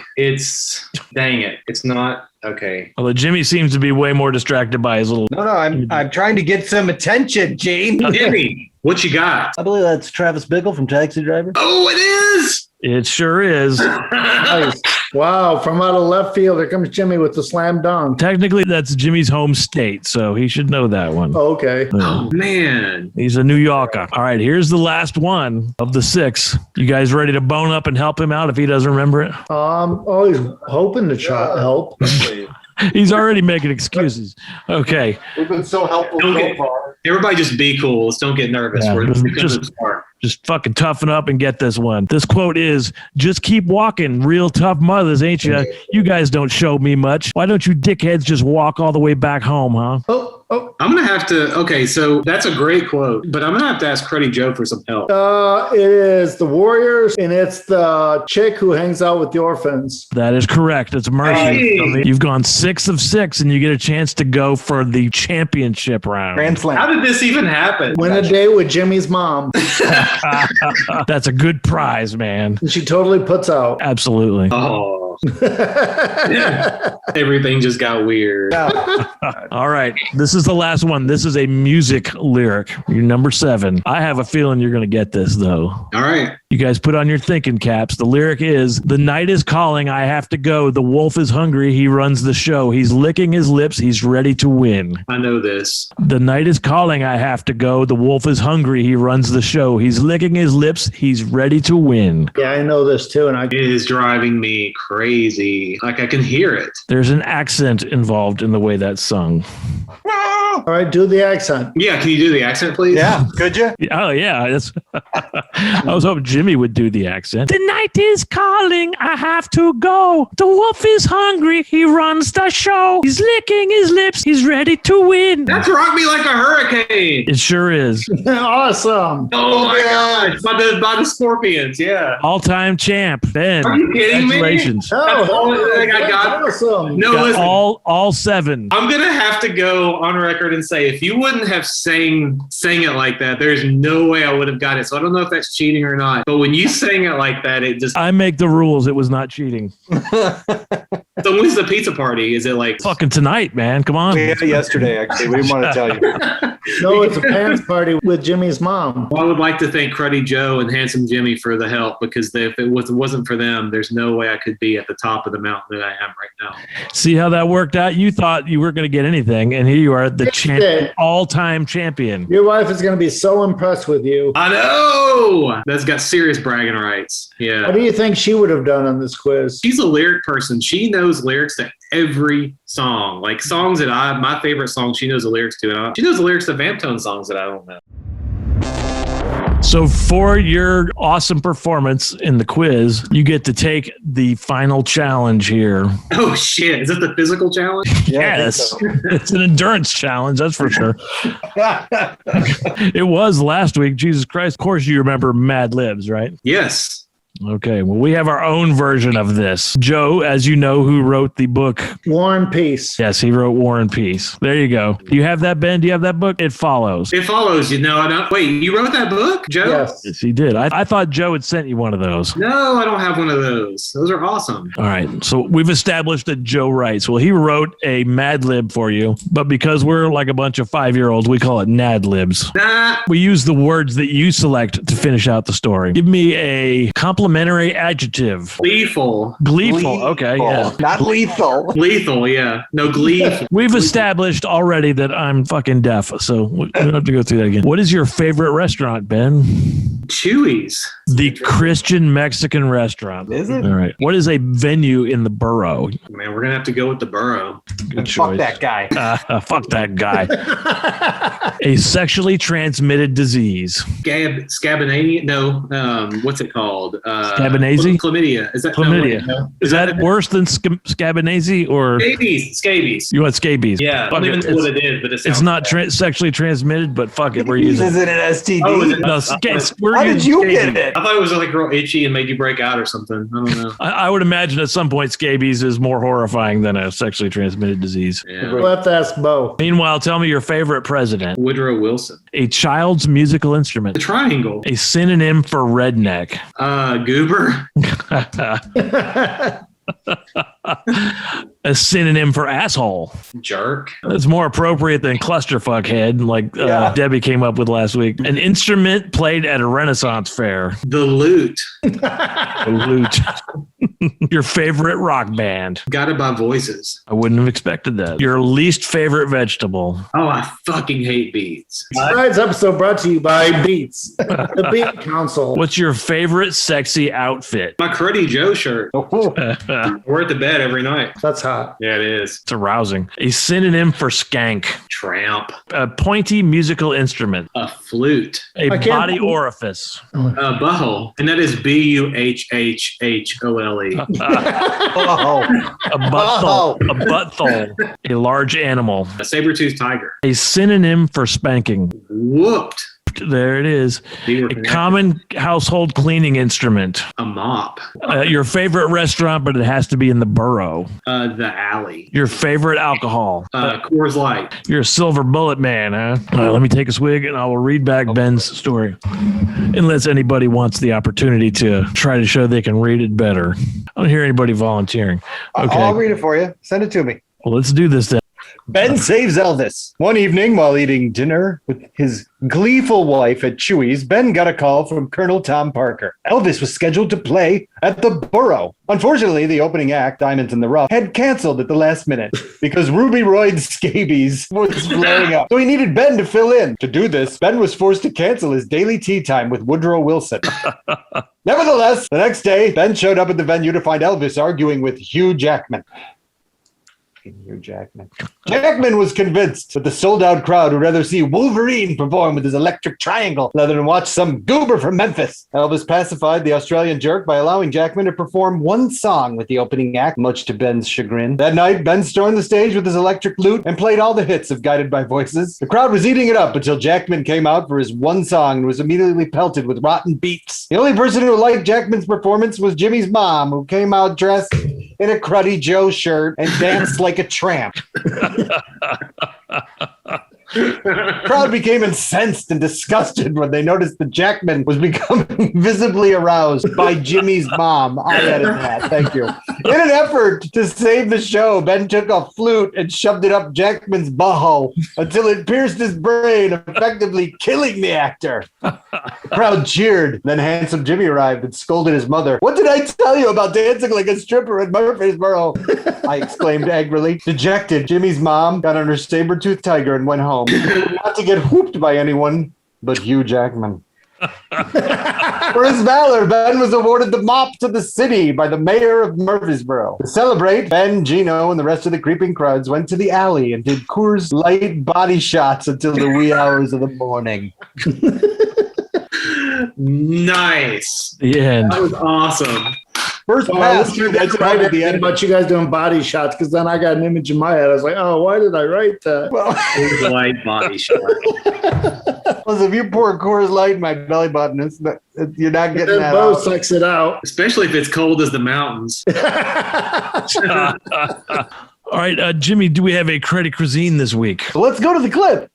S4: dang it. It's not okay.
S2: Although Jimmy seems to be way more distracted by his little.
S7: No, I'm trying to get some attention, Gene.
S4: Jimmy, what you got?
S8: I believe that's Travis Bickle from Taxi Driver.
S4: Oh, it is.
S2: It sure is.
S3: Nice. Wow. From out of left field, here comes Jimmy with the slam dunk.
S2: Technically, that's Jimmy's home state, so he should know that one.
S3: Okay.
S4: Oh man.
S2: He's a New Yorker. All right, here's the last one of the 6. You guys ready to bone up and help him out if he doesn't remember it?
S3: Always hoping to try help.
S2: He's already making excuses. Okay.
S1: We've been so helpful so far.
S4: Everybody just be cool. Let's don't get nervous.
S2: Yeah,
S4: We're
S2: just- Just fucking toughen up and get this one. This quote is, "Just keep walking, real tough mothers, ain't you? You guys don't show me much. Why don't you dickheads just walk all the way back home, huh?"
S4: I'm going to have to, okay, so that's a great quote, but I'm going to have to ask Cruddy Joe for some help.
S3: It is the Warriors, and it's the chick who hangs out with the orphans.
S2: That is correct. It's Mercy.
S4: Hey.
S2: You've gone 6 of 6, and you get a chance to go for the championship round.
S7: Grand Slam.
S4: How did this even happen?
S3: Win a date with Jimmy's mom.
S2: That's a good prize, man.
S3: And she totally puts out.
S2: Absolutely.
S4: Oh. Everything just got weird.
S7: Now,
S2: All right. This is the last one. This is a music lyric. You're number 7. I have a feeling you're going to get this, though.
S4: All right.
S2: You guys put on your thinking caps. The lyric is, the night is calling, I have to go. The wolf is hungry, he runs the show. He's licking his lips, he's ready to win.
S4: I know this.
S2: The night is calling, I have to go. The wolf is hungry, he runs the show. He's licking his lips, he's ready to win.
S3: Yeah, I know this too. And
S4: It is driving me crazy. Like I can hear it.
S2: There's an accent involved in the way that's sung.
S3: all right, do the accent.
S4: Yeah, can you do the accent, please?
S7: Yeah, could you?
S2: Oh, yeah. That's I was hoping Jimmy would do the accent. The night is calling, I have to go. The wolf is hungry, he runs the show. He's licking his lips, he's ready to win.
S4: That's Rock Me Like a Hurricane.
S2: It sure is.
S3: Awesome.
S4: Oh my God. By the Scorpions, yeah.
S2: All-time champ, Ben.
S4: Are you kidding me?
S2: Congratulations.
S4: That's the only thing I got.
S3: Awesome.
S4: No,
S2: Got
S4: listen.
S2: all 7.
S4: I'm gonna have to go on record and say if you wouldn't have sang it like that, there's no way I would have got it. So I don't know if that's cheating or not. But when you sang it like that, it just
S2: I make the rules. It was not cheating.
S4: so when's the pizza party? Is it like
S2: Fucking tonight, man. Come on.
S7: We had it yesterday, actually. We didn't want to tell you.
S3: No, it's a pants party with Jimmy's mom.
S4: Well, I would like to thank Cruddy Joe and Handsome Jimmy for the help because if it wasn't for them, there's no way I could be at the top of the mountain that I am right now.
S2: See how that worked out? You thought you weren't going to get anything, and here you are, the all-time champion.
S3: Your wife is going to be so impressed with you.
S4: I know! That's got serious bragging rights. Yeah.
S3: What do you think she would have done on this quiz?
S4: She's a lyric person. She knows lyrics to every song. Like songs that my favorite songs, she knows the lyrics to. And she knows the lyrics to Vamptone songs that I don't know.
S2: So for your awesome performance in the quiz, you get to take the final challenge here.
S4: Oh shit! Is that the physical challenge?
S2: Yes, it's an endurance challenge, that's for sure. It was last week. Jesus Christ! Of course, you remember Mad Libs, right?
S4: Yes.
S2: Okay, well, we have our own version of this. Joe, as you know, who wrote the book.
S3: War and Peace.
S2: Yes, he wrote War and Peace. There you go. Do you have that, Ben? Do you have that book? It follows.
S4: It follows. You know, I don't. Wait, you wrote that book, Joe?
S3: Yes.
S2: Yes, he did. I thought Joe had sent you one of those.
S4: No, I don't have one of those. Those are awesome.
S2: All right. So we've established that Joe writes. Well, he wrote a Mad Lib for you, but because we're like a bunch of 5-year-olds, we call it Nad Libs.
S4: Nah.
S2: We use the words that you select to finish out the story. Give me a complimentary adjective.
S4: Lethal.
S2: Gleeful. Okay. Yeah.
S7: Not lethal.
S4: Lethal. Yeah. No, gleeful.
S2: We've established already that I'm fucking deaf, so we don't have to go through that again. What is your favorite restaurant, Ben?
S4: Chewy's.
S2: The Christian Mexican restaurant.
S7: Is it?
S2: All right. What is a venue in the borough?
S4: Man, we're gonna have to go with the borough.
S2: Good
S7: Fuck
S2: choice.
S7: that guy.
S2: Fuck that guy. A sexually transmitted disease.
S4: Scabinania? No. What's it called?
S2: Scabinase?
S4: Chlamydia. Is that
S2: Chlamydia.
S4: No.
S2: Is that worse than scabinase or
S4: Scabies?
S2: you want scabies?
S4: Yeah. I
S2: Fuck
S4: don't even
S2: it.
S4: know what it is, but
S2: It's not sexually transmitted, but fuck it, we're using
S7: Is
S2: it.
S7: it an STD?
S4: Oh, is it?
S2: No, we're
S7: How did
S2: using
S7: you
S2: scabies.
S7: get it?
S4: I thought it was like real itchy and made you break out or something. I don't know.
S2: I would imagine at some point scabies is more horrifying than a sexually transmitted disease.
S4: Yeah.
S3: We'll have to ask Bo.
S2: Meanwhile, tell me your favorite president.
S4: Woodrow Wilson.
S2: A child's musical
S4: The
S2: instrument.
S4: triangle.
S2: A synonym for redneck.
S4: Goober.
S2: A synonym for asshole.
S4: Jerk.
S2: That's more appropriate than clusterfuck head, like Debbie came up with last week. An instrument played at a Renaissance fair.
S4: The lute.
S2: A lute. Your favorite rock band.
S4: Gotta buy voices.
S2: I wouldn't have expected that. Your least favorite vegetable.
S4: Oh, I fucking hate beets.
S3: Tonight's episode brought to you by Beats, the Beat Council.
S2: What's your favorite sexy outfit?
S4: My Cruddy Joe shirt. We're at the bed every night.
S3: That's hot.
S4: Yeah, it is.
S2: It's arousing. A synonym for skank.
S4: Tramp.
S2: A pointy musical instrument.
S4: A flute.
S2: A
S3: I can't-
S2: body orifice.
S4: A butthole. And that is BUHHHOLE.
S7: Oh,
S2: A butthole. A butthole. A large animal.
S4: A saber-toothed tiger.
S2: A synonym for spanking.
S4: Whooped.
S2: There it is. A common household cleaning instrument.
S4: A mop.
S2: Your favorite restaurant, but it has to be in the borough.
S4: The alley.
S2: Your favorite alcohol.
S4: Coors Light.
S2: You're a silver bullet man, huh? All right, let me take a swig and I will read back Ben's story. Unless anybody wants the opportunity to try to show they can read it better. I don't hear anybody volunteering. Okay.
S7: I'll read it for you. Send it to me.
S2: Well, let's do this then.
S7: Ben saves Elvis. One evening while eating dinner with his gleeful wife at Chewy's, Ben got a call from Colonel Tom Parker. Elvis was scheduled to play at the Borough. Unfortunately, the opening act, Diamonds in the Rough, had canceled at the last minute because Ruby Royd's scabies was flaring up. So he needed Ben to fill in. To do this, Ben was forced to cancel his daily tea time with Woodrow Wilson. Nevertheless, the next day, Ben showed up at the venue to find Elvis arguing with Hugh Jackman. Jackman was convinced that the sold-out crowd would rather see Wolverine perform with his electric triangle rather than watch some goober from Memphis. Elvis pacified the Australian jerk by allowing Jackman to perform one song with the opening act, much to Ben's chagrin. That night, Ben stormed the stage with his electric lute and played all the hits of Guided by Voices. The crowd was eating it up until Jackman came out for his one song and was immediately pelted with rotten beats. The only person who liked Jackman's performance was Jimmy's mom, who came out dressed in a Cruddy Joe shirt and danced like a tramp. Crowd became incensed and disgusted when they noticed that Jackman was becoming visibly aroused by Jimmy's mom. I added that. Thank you. In an effort to save the show, Ben took a flute and shoved it up Jackman's butthole until it pierced his brain, effectively killing the actor. The crowd cheered. Then handsome Jimmy arrived and scolded his mother. "What did I tell you about dancing like a stripper at Murfreesboro?" I exclaimed angrily. Dejected, Jimmy's mom got on her saber-toothed tiger and went home, not to get whooped by anyone but Hugh Jackman. For his valor, Ben was awarded the Mop to the City by the mayor of Murfreesboro. To celebrate, Ben, Gino, and the rest of the creeping Cruds went to the alley and did Coors Light body shots until the wee hours of the morning.
S4: Nice.
S2: The end.
S4: That was awesome.
S3: First pass. That's right at the end about you guys doing body shots, because then I got an image in my head. I was like, oh, why did I write that? Well,
S4: Coors Light body shot.
S7: Well, if you pour Coors Light in my belly button, you're not getting that
S3: Bo
S7: out.
S3: sucks it out.
S4: Especially if it's cold as the mountains.
S2: All right, Jimmy, do we have a credit cuisine this week?
S7: So let's go to the clip.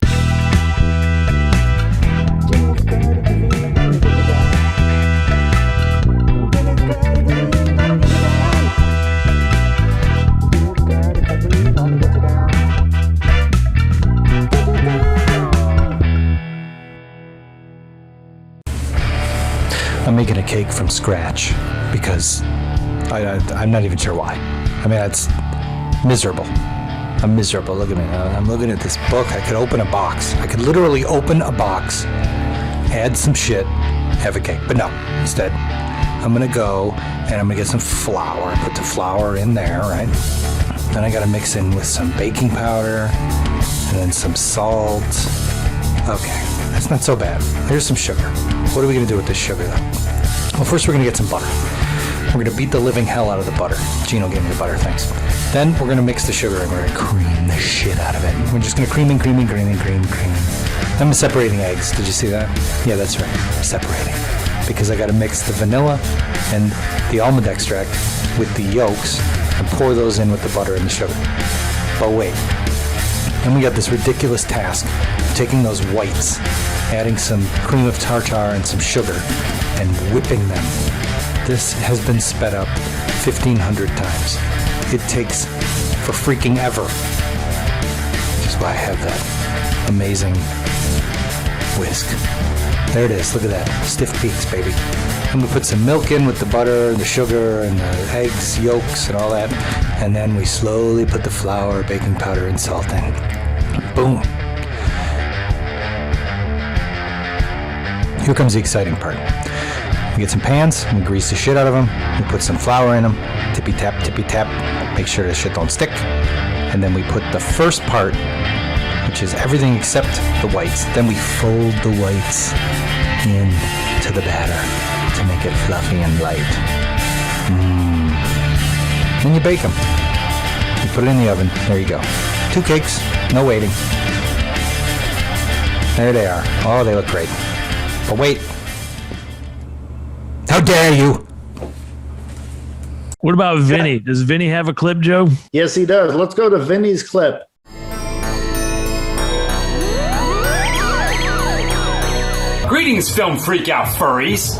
S9: I'm making a cake from scratch because I'm not even sure why. I mean, it's miserable. I'm miserable. Look at me. I'm looking at this book. I could open a box. I could literally open a box, add some shit, have a cake. But no, instead, I'm going to go and I'm going to get some flour. Put the flour in there, right? Then I got to mix in with some baking powder and then some salt. Okay, that's not so bad. Here's some sugar. What are we going to do with this sugar, though? Well, first we're going to get some butter. We're going to beat the living hell out of the butter. Gino gave me the butter, thanks. Then we're going to mix the sugar and we're going to cream the shit out of it. We're just going to cream. I'm separating eggs. Did you see that? Yeah, that's right. I'm separating. Because I got to mix the vanilla and the almond extract with the yolks and pour those in with the butter and the sugar. But wait. Then we got this ridiculous task of taking those whites, adding some cream of tartar and some sugar, and whipping them. This has been sped up 1,500 times. It takes for freaking ever. Which is why I have that amazing whisk. There it is. Look at that. Stiff peaks, baby. I'm going to put some milk in with the butter and the sugar and the eggs, yolks, and all that. And then we slowly put the flour, baking powder, and salt in. Boom. Here comes the exciting part. We get some pans, we grease the shit out of them, we put some flour in them, tippy tap, make sure the shit don't stick. And then we put the first part, which is everything except the whites. Then we fold the whites into the batter to make it fluffy and light. Then you bake them. You put it in the oven. There you go. 2 cakes, no waiting. There they are. Oh, they look great. But wait. How dare you?
S2: What about Vinny? Does Vinny have a clip, Joe?
S3: Yes, he does. Let's go to Vinny's clip.
S10: Greetings, film freakout furries.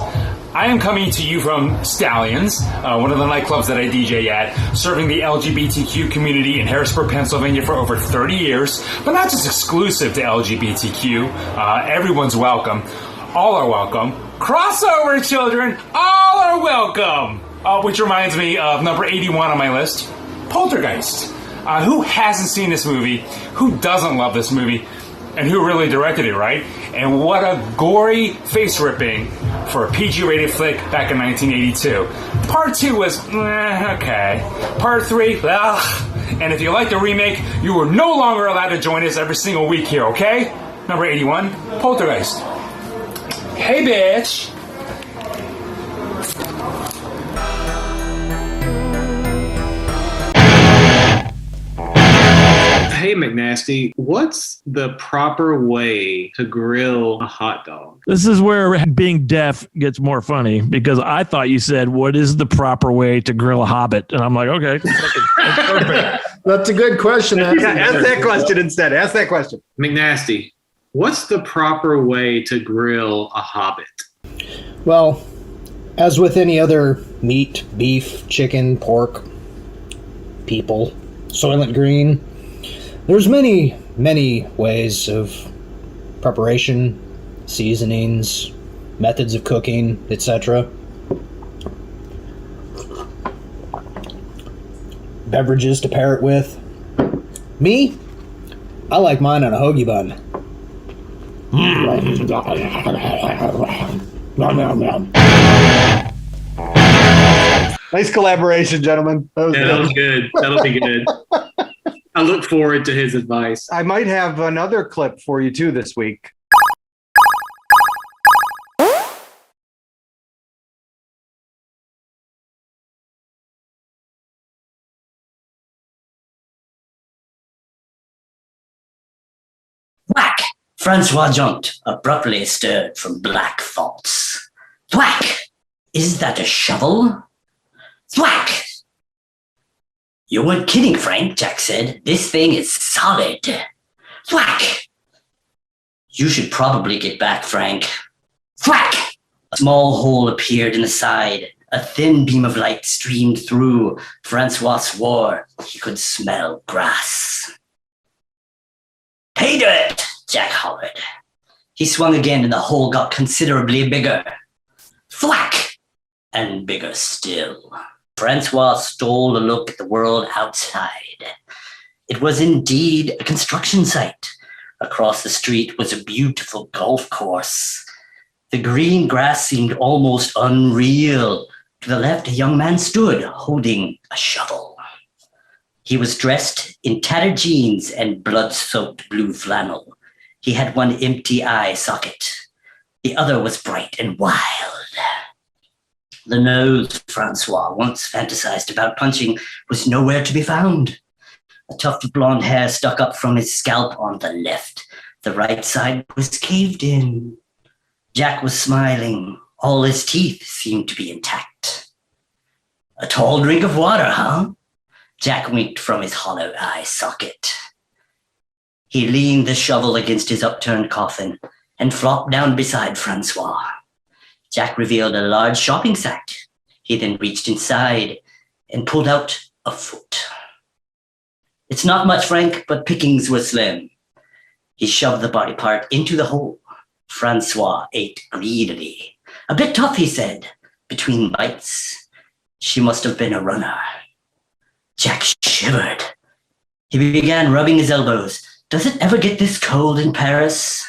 S10: I am coming to you from Stallions, one of the nightclubs that I DJ at, serving the LGBTQ community in Harrisburg, Pennsylvania for over 30 years, but not just exclusive to LGBTQ. Everyone's welcome. All are welcome. Crossover children, all are welcome. Which reminds me of number 81 on my list, Poltergeist. Who hasn't seen this movie? Who doesn't love this movie? And who really directed it, right? And what a gory face ripping for a PG-rated flick back in 1982. Part 2 was, okay. Part 3, ugh. And if you like the remake, you are no longer allowed to join us every single week here, okay? Number 81, Poltergeist. Hey, bitch!
S4: Hey, McNasty, what's the proper way to grill a hot dog?
S2: This is where being deaf gets more funny because I thought you said, what is the proper way to grill a Hobbit? And I'm like, okay. That's perfect.
S3: That's a good question.
S7: Yeah, ask that question instead. Ask that question.
S4: McNasty, what's the proper way to grill a Hobbit?
S11: Well, as with any other meat, beef, chicken, pork, people, Soylent Green, there's many, many ways of preparation, seasonings, methods of cooking, etc. Beverages to pair it with. Me, I like mine on a hoagie bun.
S7: Nice collaboration, gentlemen.
S4: That was good. That'll be good. I look forward to his advice.
S7: I might have another clip for you too this week.
S12: Whack! Francois jumped, abruptly stirred from black thoughts. Thwack! Is that a shovel? Thwack! You weren't kidding, Frank, Jack said. This thing is solid. Thwack! You should probably get back, Frank. Thwack! A small hole appeared in the side. A thin beam of light streamed through. Francois swore he could smell grass. Pay dirt! Jack hollered. He swung again and the hole got considerably bigger. Thwack! And bigger still. Francois stole a look at the world outside. It was indeed a construction site. Across the street was a beautiful golf course. The green grass seemed almost unreal. To the left, a young man stood, holding a shovel. He was dressed in tattered jeans and blood-soaked blue flannel. He had one empty eye socket. The other was bright and wild. The nose Francois once fantasized about punching was nowhere to be found. A tuft of blonde hair stuck up from his scalp on the left. The right side was caved in. Jack was smiling. All his teeth seemed to be intact. A tall drink of water, huh? Jack winked from his hollow eye socket. He leaned the shovel against his upturned coffin and flopped down beside Francois. Jack revealed a large shopping sack. He then reached inside and pulled out a foot. It's not much, Frank, but pickings were slim. He shoved the body part into the hole. Francois ate greedily. A bit tough, he said, between bites. She must have been a runner. Jack shivered. He began rubbing his elbows. Does it ever get this cold in Paris?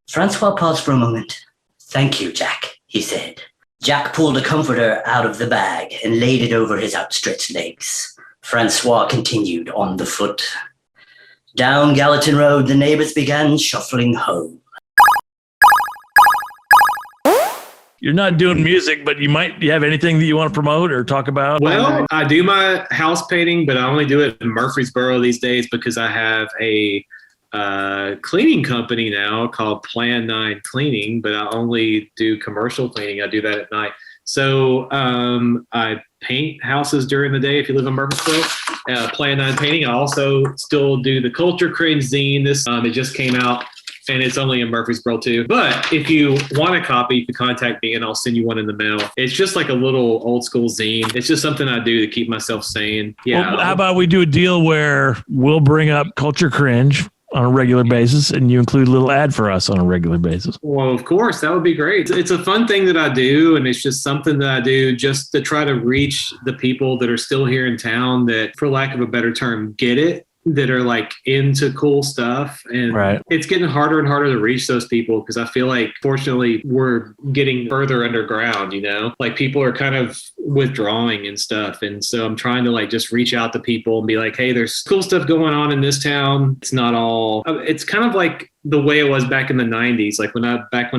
S12: Francois paused for a moment. Thank you, Jack, he said. Jack pulled a comforter out of the bag and laid it over his outstretched legs. Francois continued on the foot. Down Gallatin Road, the neighbors began shuffling home.
S2: You're not doing music, but you have anything that you want to promote or talk about?
S4: Well, I do my house painting, but I only do it in Murfreesboro these days because I have a cleaning company now called Plan 9 Cleaning, but I only do commercial cleaning. I do that at night. So I paint houses during the day if you live in Murfreesboro. Plan 9 Painting. I also still do the Culture Cringe zine. This it just came out and it's only in Murfreesboro too. But if you want a copy, you can contact me and I'll send you one in the mail. It's just like a little old school zine. It's just something I do to keep myself sane. Yeah.
S2: Well, how about we do a deal where we'll bring up Culture Cringe on a regular basis, and you include a little ad for us on a regular basis?
S4: Well, of course, that would be great. It's a fun thing that I do, and it's just something that I do just to try to reach the people that are still here in town that, for lack of a better term, get it, that are like into cool stuff. And it's getting harder and harder to reach those people because I feel like, fortunately, we're getting further underground, you know, like people are kind of withdrawing and stuff. And so I'm trying to like just reach out to people and be like, hey, there's cool stuff going on in this town. It's not all, it's kind of like the way it was back in the 90s, like when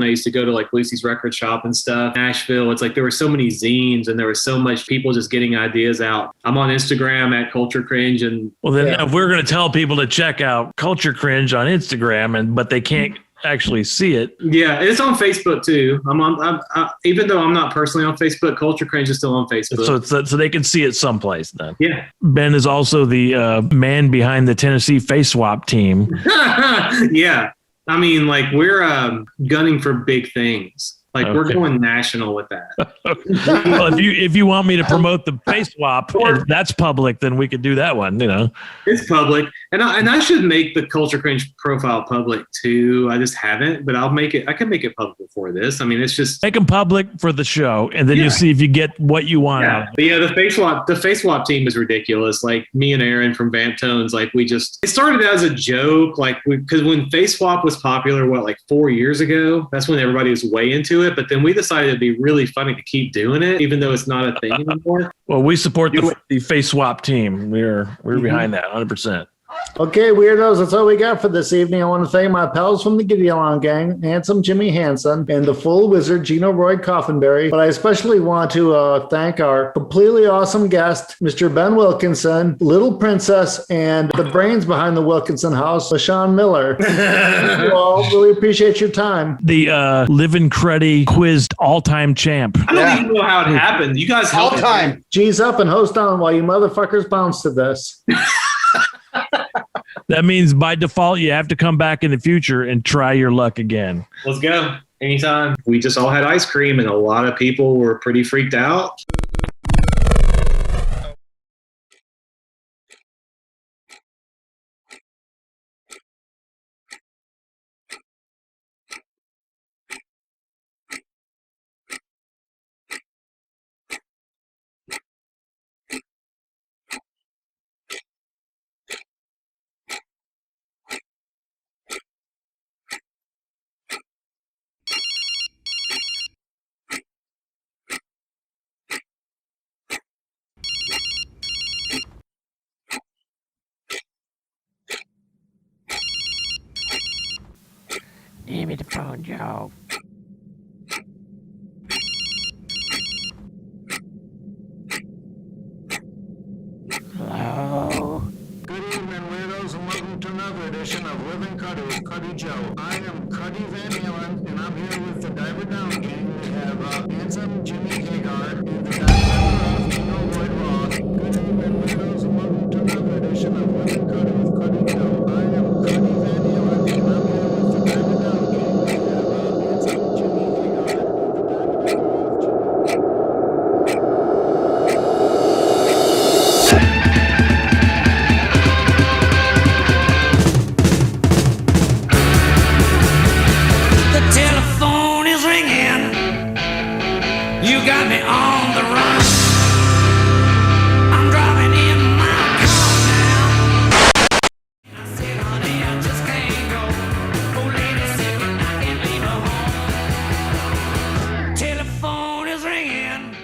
S4: I used to go to like Lucy's record shop and stuff, Nashville. It's like there were so many zines and there was so much people just getting ideas out. I'm on Instagram at Culture Cringe, and
S2: well, then if we're going to tell people to check out Culture Cringe on Instagram, but they can't actually see it.
S4: Yeah, it's on Facebook too. I'm even though I'm not personally on Facebook, Culture Cringe is still on Facebook.
S2: So they can see it someplace then.
S4: Yeah.
S2: Ben is also the man behind the Tennessee Faceswap team.
S4: Yeah. I mean, like we're gunning for big things. Like we're going national with that.
S2: Well, if you want me to promote the Faceswap, if that's public, then we could do that one. You know,
S4: it's public, and I should make the Culture Cringe profile public too. I just haven't, but I'll make it. I can make it public before this. I mean, it's just
S2: make them public for the show, and then you see if you get what you want out of it.
S4: But yeah, the Faceswap team is ridiculous. Like me and Aaron from Vamptones, like it started as a joke, like because when Faceswap was popular, like 4 years ago, that's when everybody was way into it. But then we decided it'd be really funny to keep doing it, even though it's not a thing anymore.
S2: Well, we support the Faceswap team. We're behind that 100%.
S3: Okay, weirdos, that's all we got for this evening. I want to thank my pals from the Giddy Along Gang, Handsome Jimmy Hansen, and the full wizard, Gino Roy Coffinberry. But I especially want to thank our completely awesome guest, Mr. Ben Wilkinson, Little Princess, and the brains behind the Wilkinson house, LaShawn Miller. Thank you all. Really appreciate your time.
S2: The LIVIN CRUDDY quizzed all-time champ.
S4: I don't even know how it happened. You guys helped
S7: time.
S3: G's up and host on while you motherfuckers bounce to this.
S2: That means by default, you have to come back in the future and try your luck again.
S4: Let's go. Anytime. We just all had ice cream and a lot of people were pretty freaked out.
S13: Give me the phone, Joe. Hello?
S3: Good evening, weirdos, and welcome to another edition of Living Cruddy with Cruddy Joe. I am Cruddy Van Halen, and I'm here with the Diver Down Gang. We have Handsome Jimmy Hagar and the Diver of Gino Lloyd Roth. Good evening, weirdos, and welcome to another edition of Living Cruddy with Cruddy Joe. I am Cruddy Van Halen, and I'm here with the Diver Down Gang. We have Handsome Jimmy Hagar and the Diver
S13: The telephone is ringing. You got me on the run. I'm driving in my car now. I said, honey, I just can't go. Oh, lady said, I can't leave her home. Telephone is ringing.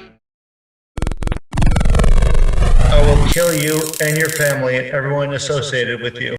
S3: I will kill you and your family and everyone associated with you.